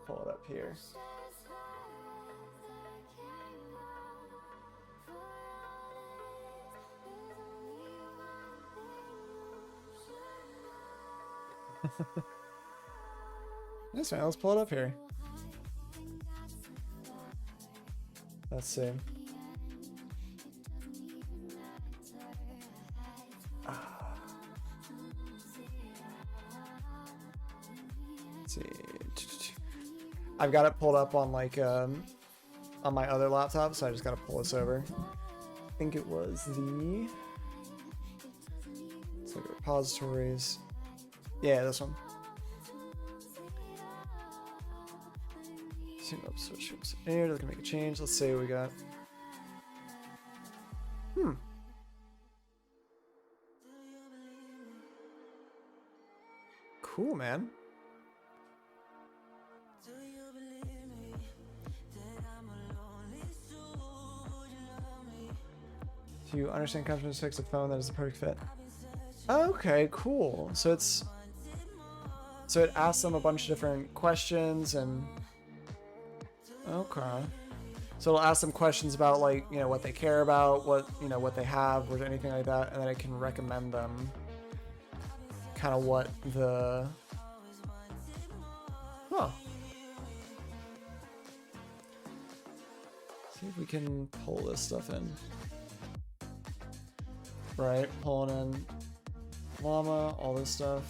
Pull it up here. Yes, man, let's pull it up here. Let's see. Let's see. I've got it pulled up on like on my other laptop, so I just gotta pull this over. I think it was the, let's look at repositories. Yeah, this one. Switch here, looking to make a change. Let's see what we got. Cool, man. Do you understand customer fix a phone that is the perfect fit? Okay, cool. So it asks them a bunch of different questions and okay. So it'll ask them questions about like, you know, what they care about, what, you know, what they have or anything like that, and then it can recommend them kind of what the see if we can pull this stuff in. Right, pulling in llama, all this stuff.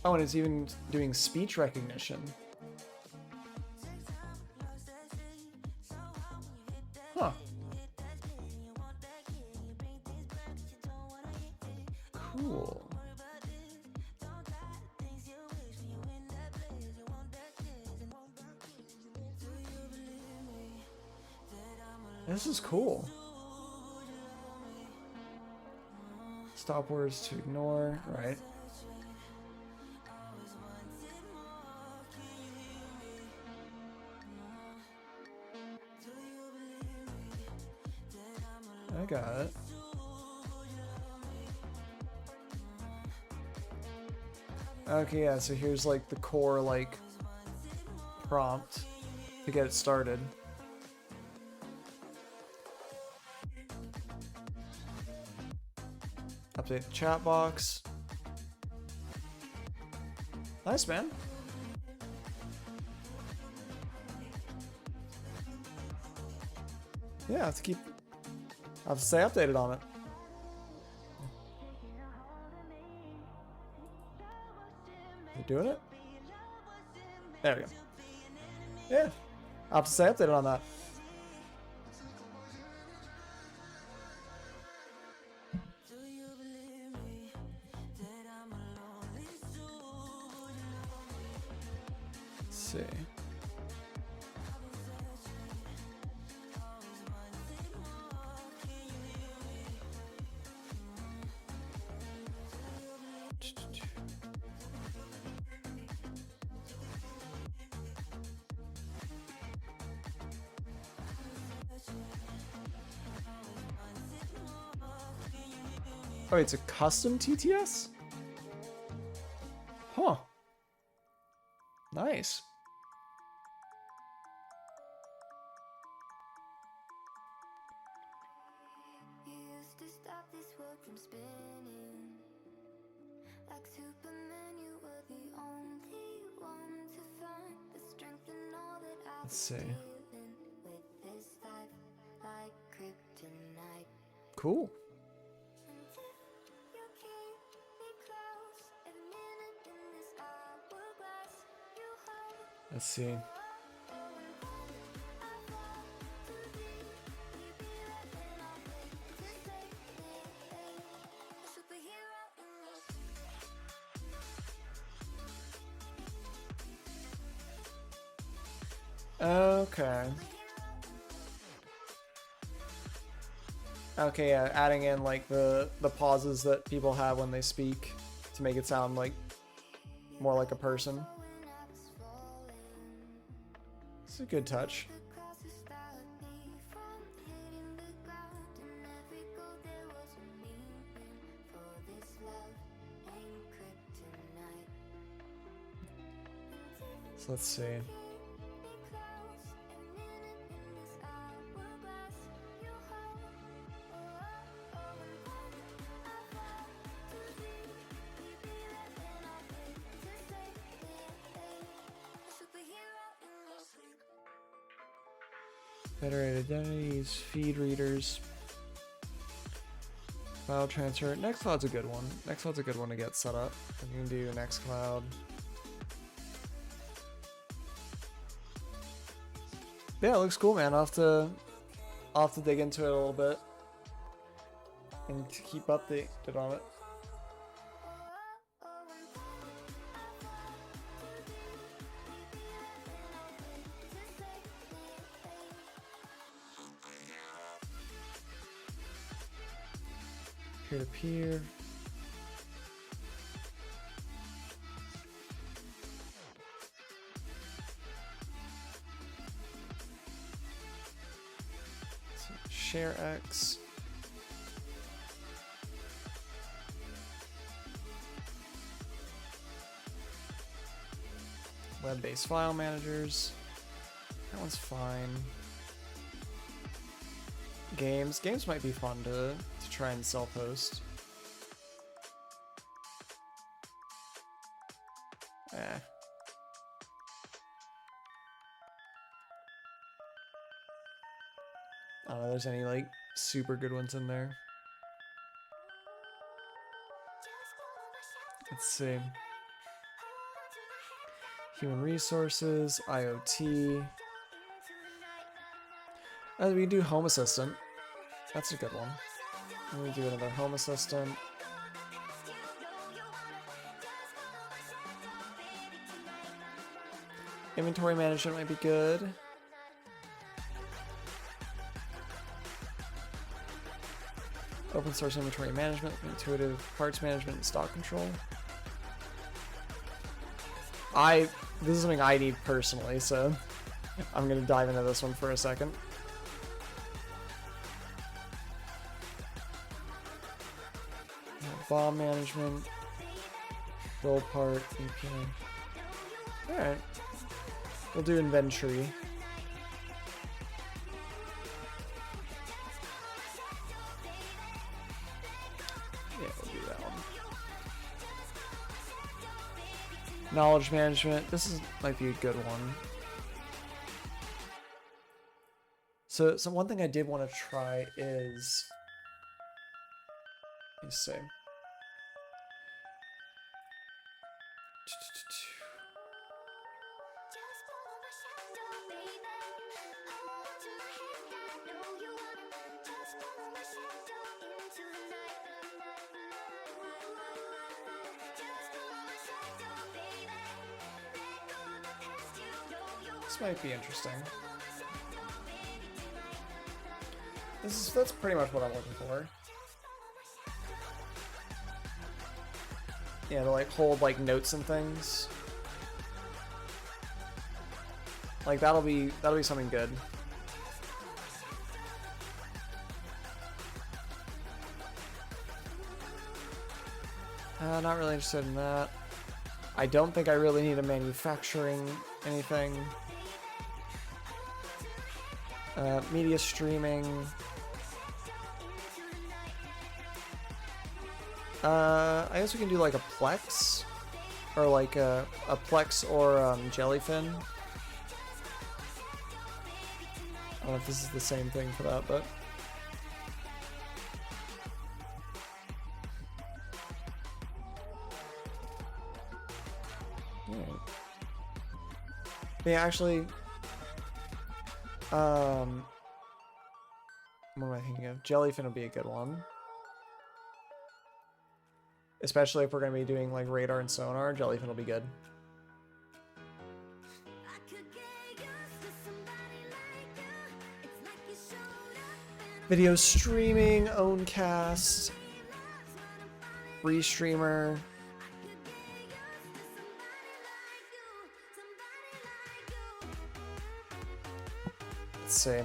Oh, and it's even doing speech recognition. Huh. Cool. This is cool. Stop words to ignore, right? I got it. Okay, yeah, so here's like the core like prompt to get it started. Update the chat box. Nice, man. Yeah, I have to stay updated on it. You doing it? There we go. Yeah, I have to stay updated on that. see. Oh, it's a custom TTS? Huh. Nice. You used to stop this world from spinning. Like Superman, you were the only one to find the strength in all that I Let's was see. feeling. With this life like kryptonite. Cool. And if you keep me close, every minute in this hourglass, you hold. Let's see. Oh, and I fall too deep. We be laughing all day to save me. A superhero in love. Okay. Okay, yeah, adding in like the pauses that people have when they speak to make it sound like more like a person. When I was falling, It's a good touch. the clouds that stopped me from hitting the ground. And every goal there was a meaning. For this love ain't kryptonite. So let's see. Keep me close, every minute in this hourglass, you hold. Oh, and I fall too deep. We be laughing all day to save me. A superhero in love. Federated identities, feed readers, file transfer. Nextcloud's a good one. Nextcloud's a good one to get set up. You can do Nextcloud. Yeah, it looks cool, man. I'll have to dig into it a little bit and to keep updated on it. Peer to peer. Share X. Web-based file managers. That one's fine. Games. Games might be fun to try and self-host. Eh. I don't know if there's any like super good ones in there. Let's see. Human resources, IoT. We can do Home Assistant. That's a good one. Let me do another Home Assistant. Inventory management might be good. Open source inventory management, intuitive parts management, and stock control. This is something I need personally, so I'm gonna dive into this one for a second. Bomb management, build part, API. Alright. We'll do inventory. Yeah, we'll do that one. Knowledge management. Might be a good one. So one thing I did want to try is, let me see. This might be interesting. That's pretty much what I'm looking for. Yeah, to like hold like notes and things. Like that'll be something good. Not really interested in that. I don't think I really need a manufacturing anything. Media streaming. I guess we can do like a Plex, or like a Plex or Jellyfin. I don't know if this is the same thing for that, but alright. Yeah, actually, what am I thinking of? Jellyfin would be a good one. Especially if we're going to be doing like radar and sonar, Jellyfin will be good. Video streaming, Owncast, Restreamer. Let's see.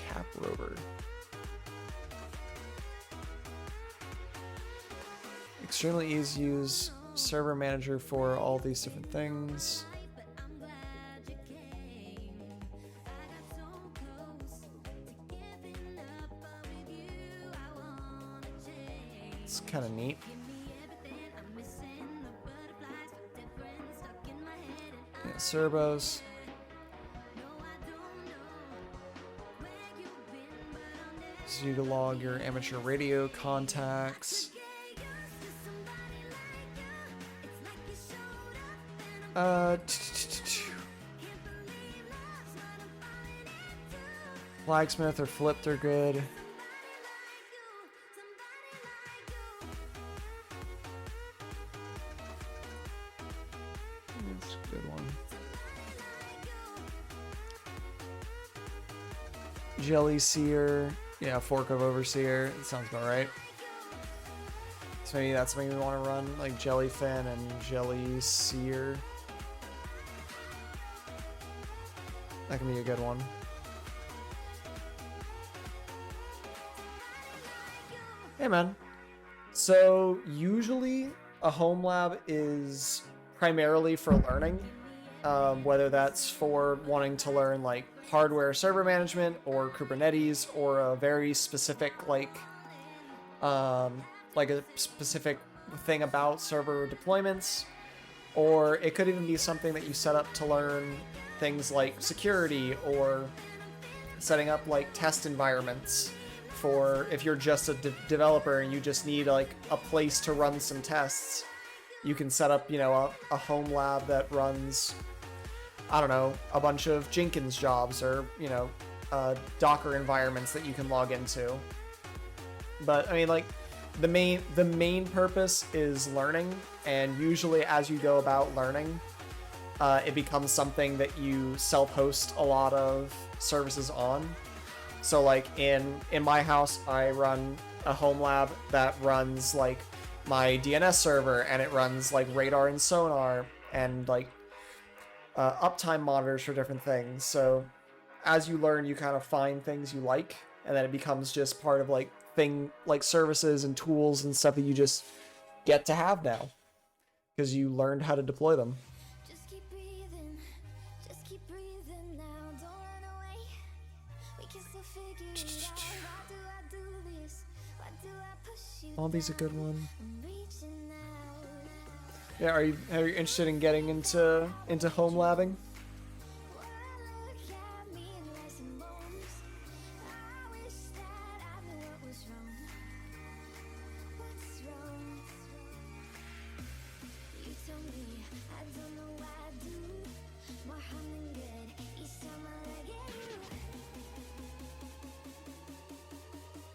Cap Rover. Extremely easy to use server manager for all these different things. It's kind of neat. Yeah, servos. This is you to log your amateur radio contacts. Flagsmith or flipped are good. That's a good one. Jelly Seer. Yeah, Fork of Overseer. That sounds about right. So maybe that's something we want to run, like Jellyfin and Jelly Seer. That can be a good one. Hey man. So usually a home lab is primarily for learning, whether that's for wanting to learn like hardware server management or Kubernetes or a very specific like a specific thing about server deployments, or it could even be something that you set up to learn things like security or setting up like test environments for if you're just a developer and you just need like a place to run some tests. You can set up, you know, a home lab that runs, I don't know, a bunch of Jenkins jobs or, you know, Docker environments that you can log into. But I mean, like, the main purpose is learning, and usually as you go about learning, it becomes something that you self-host a lot of services on. So like in my house, I run a home lab that runs like my DNS server, and it runs like radar and sonar and like uptime monitors for different things. So as you learn, you kind of find things you like, and then it becomes just part of like services and tools and stuff that you just get to have now because you learned how to deploy them. Just keep breathing now, don't run away. We can still figure it out. Why do I do this? Why do I push you? Albee's a good one. I'm reaching out. Yeah, are you interested in getting into home labbing? Look at me and less and bones. I wish that I knew what was wrong. What's wrong? You told me I don't know why I do more harm than good each time I let you.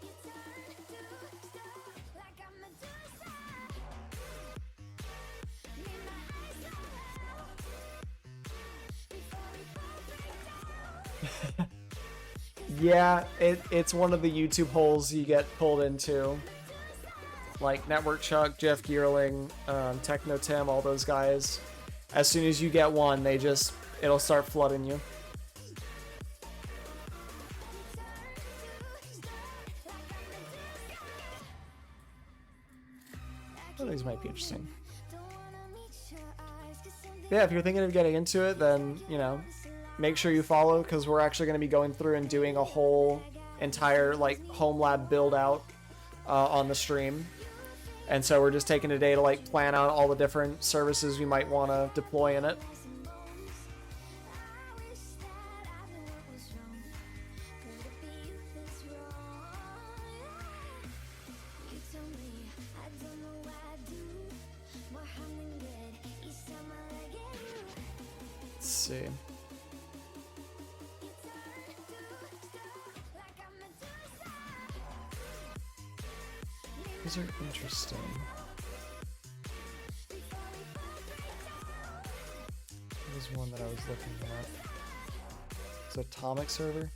You turn to stone like I'm a Medusa. Me Yeah, it's one of the YouTube holes you get pulled into. Like Network Chuck, Jeff Geerling, Techno Tim, all those guys. As soon as you get one, it'll start flooding you. Oh, these might be interesting. Yeah, if you're thinking of getting into it, then, you know, make sure you follow, because we're actually going to be going through and doing a whole entire, like, home lab build out on the stream. And so we're just taking a day to, like, plan out all the different services we might want to deploy in it. Let's see. These are interesting. There's one that I was looking at. It's Atomic server.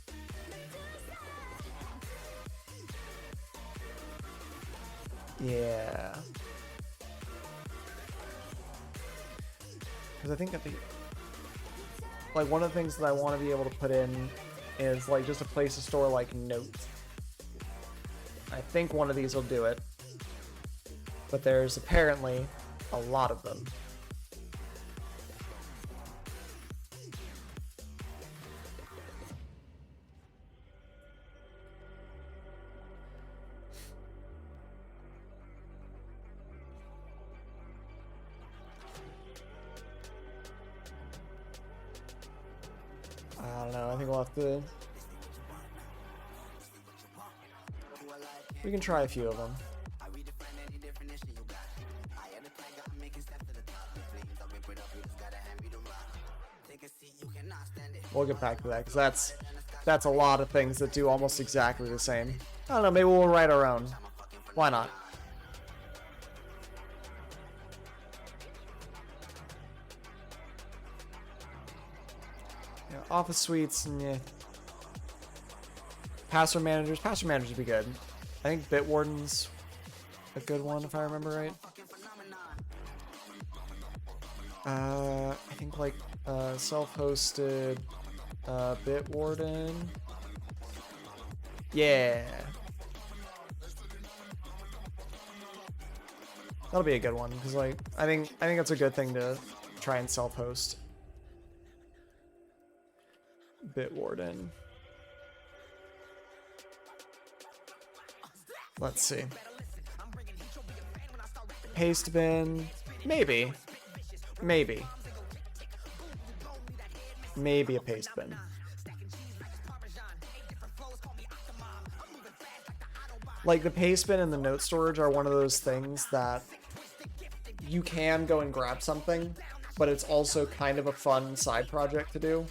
Yeah. Because I think that like one of the things that I want to be able to put in is like just a place to store like notes. I think one of these will do it. But there's apparently a lot of them. I don't know, I think we'll have to... We can try a few of them. We'll get back to that, because that's a lot of things that do almost exactly the same. I don't know, maybe we'll write our own. Why not? Yeah, office suites, yeah. Password managers would be good. I think Bitwarden's a good one if I remember right. I think like self-hosted Bitwarden. Yeah. That'll be a good one because like I think that's a good thing to try and self-host. Bitwarden. Let's see. Pastebin, maybe. Maybe a pastebin. Like the pastebin and the note storage are one of those things that you can go and grab something, but it's also kind of a fun side project to do.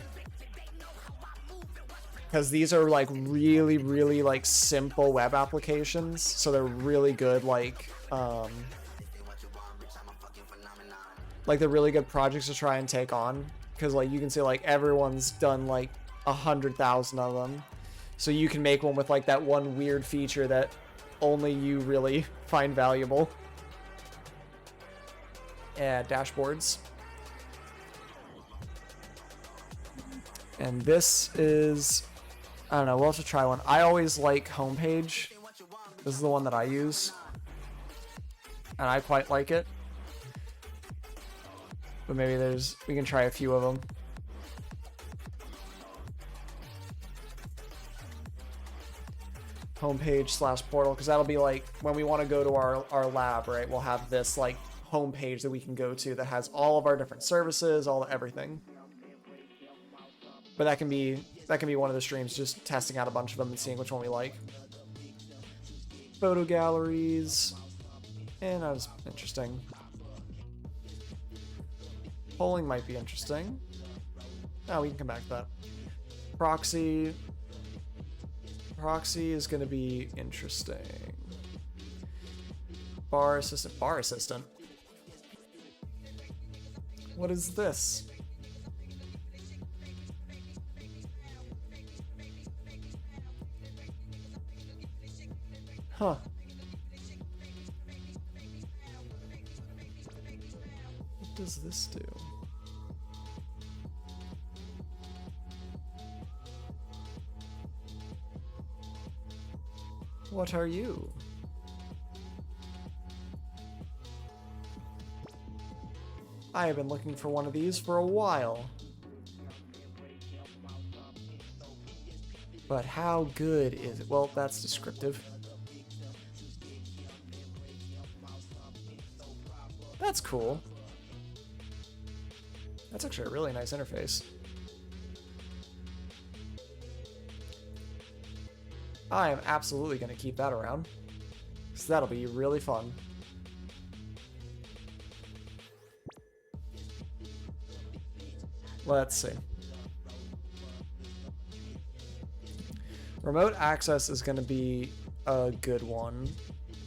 Because these are like really, really like simple web applications, so they're really good like they're really good projects to try and take on, because like you can see like everyone's done like 100,000 of them, so you can make one with like that one weird feature that only you really find valuable. Yeah, dashboards. And this is, I don't know, we'll have to try one. I always like homepage. This is the one that I use, and I quite like it. But maybe we can try a few of them. Homepage/portal, because that'll be like when we want to go to our lab, right? We'll have this like homepage that we can go to that has all of our different services, everything. But that can be one of the streams, just testing out a bunch of them and seeing which one we like. Photo galleries, and that was interesting. Polling might be interesting. Oh, we can come back to that. Proxy is going to be interesting. Bar assistant. What is this? Huh. What does this do? What are you? I have been looking for one of these for a while. But how good is it? Well, that's descriptive. That's cool. That's actually a really nice interface. I am absolutely going to keep that around, because that'll be really fun. Let's see. Remote access is going to be a good one.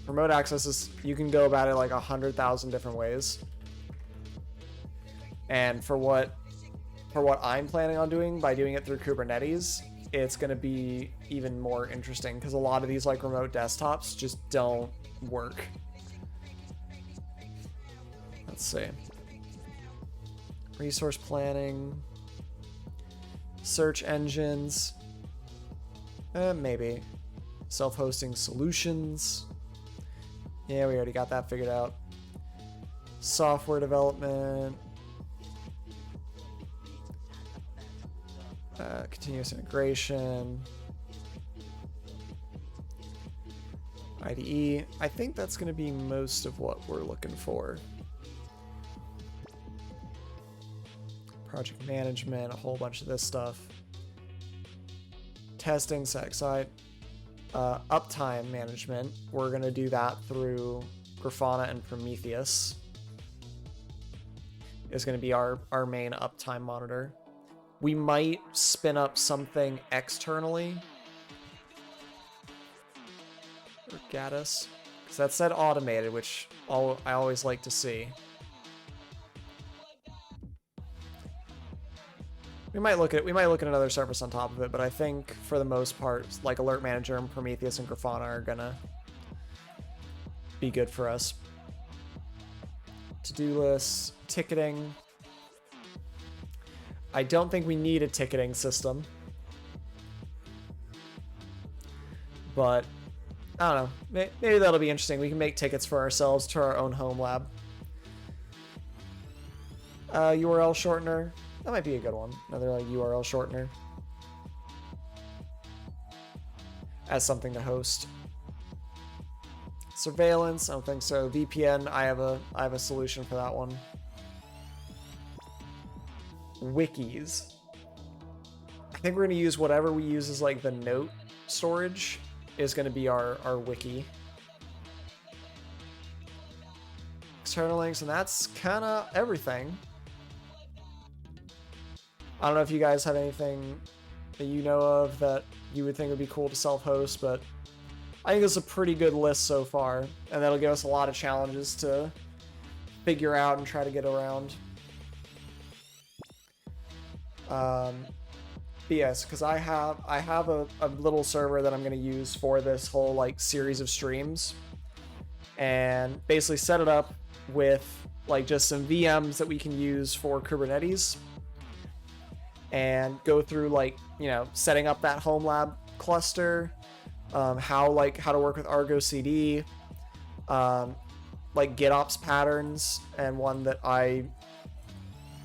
Remote access is, you can go about it like 100,000 different ways. And for what I'm planning on doing, by doing it through Kubernetes, it's going to be even more interesting, because a lot of these like remote desktops just don't work. Let's see. Resource planning, search engines, maybe self-hosting solutions. Yeah, we already got that figured out. Software development, continuous integration, IDE. I think that's going to be most of what we're looking for. Project management, a whole bunch of this stuff. Testing, static site, uptime management. We're going to do that through Grafana and Prometheus. Is going to be our main uptime monitor. We might spin up something externally. Or Gaddis. Because that said automated, which I always like to see. We might look at another service on top of it, but I think for the most part, like Alert Manager and Prometheus and Grafana are gonna be good for us. To-do lists, ticketing. I don't think we need a ticketing system, but I don't know. Maybe that'll be interesting. We can make tickets for ourselves to our own home lab. URL shortener. That might be a good one. Another like URL shortener as something to host. Surveillance, I don't think so. VPN, I have a solution for that one. Wikis. I think we're gonna use whatever we use as like the note storage is gonna be our wiki. External links, and that's kinda everything. I don't know if you guys have anything that you know of that you would think would be cool to self-host, but I think it's a pretty good list so far, and that'll give us a lot of challenges to figure out and try to get around. But yes, because I have a little server that I'm going to use for this whole like series of streams, and basically set it up with like just some VMs that we can use for Kubernetes, and go through like, you know, setting up that home lab cluster, how to work with Argo CD, like GitOps patterns, and one that I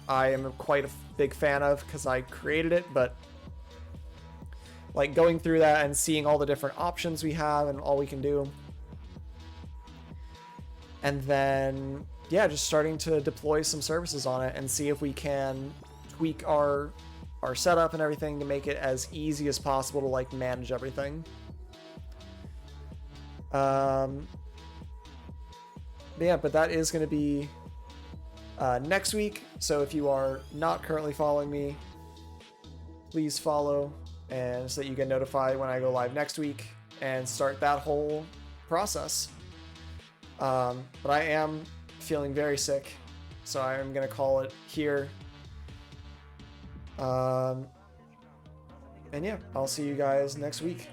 am quite a big fan of because I created it, but like going through that and seeing all the different options we have and all we can do. And then, yeah, just starting to deploy some services on it and see if we can tweak our setup and everything to make it as easy as possible to like manage everything. Yeah, but that is going to be next week. So if you are not currently following me, please follow, and so that you get notified when I go live next week and start that whole process. But I am feeling very sick, so I am going to call it here. And yeah, I'll see you guys next week.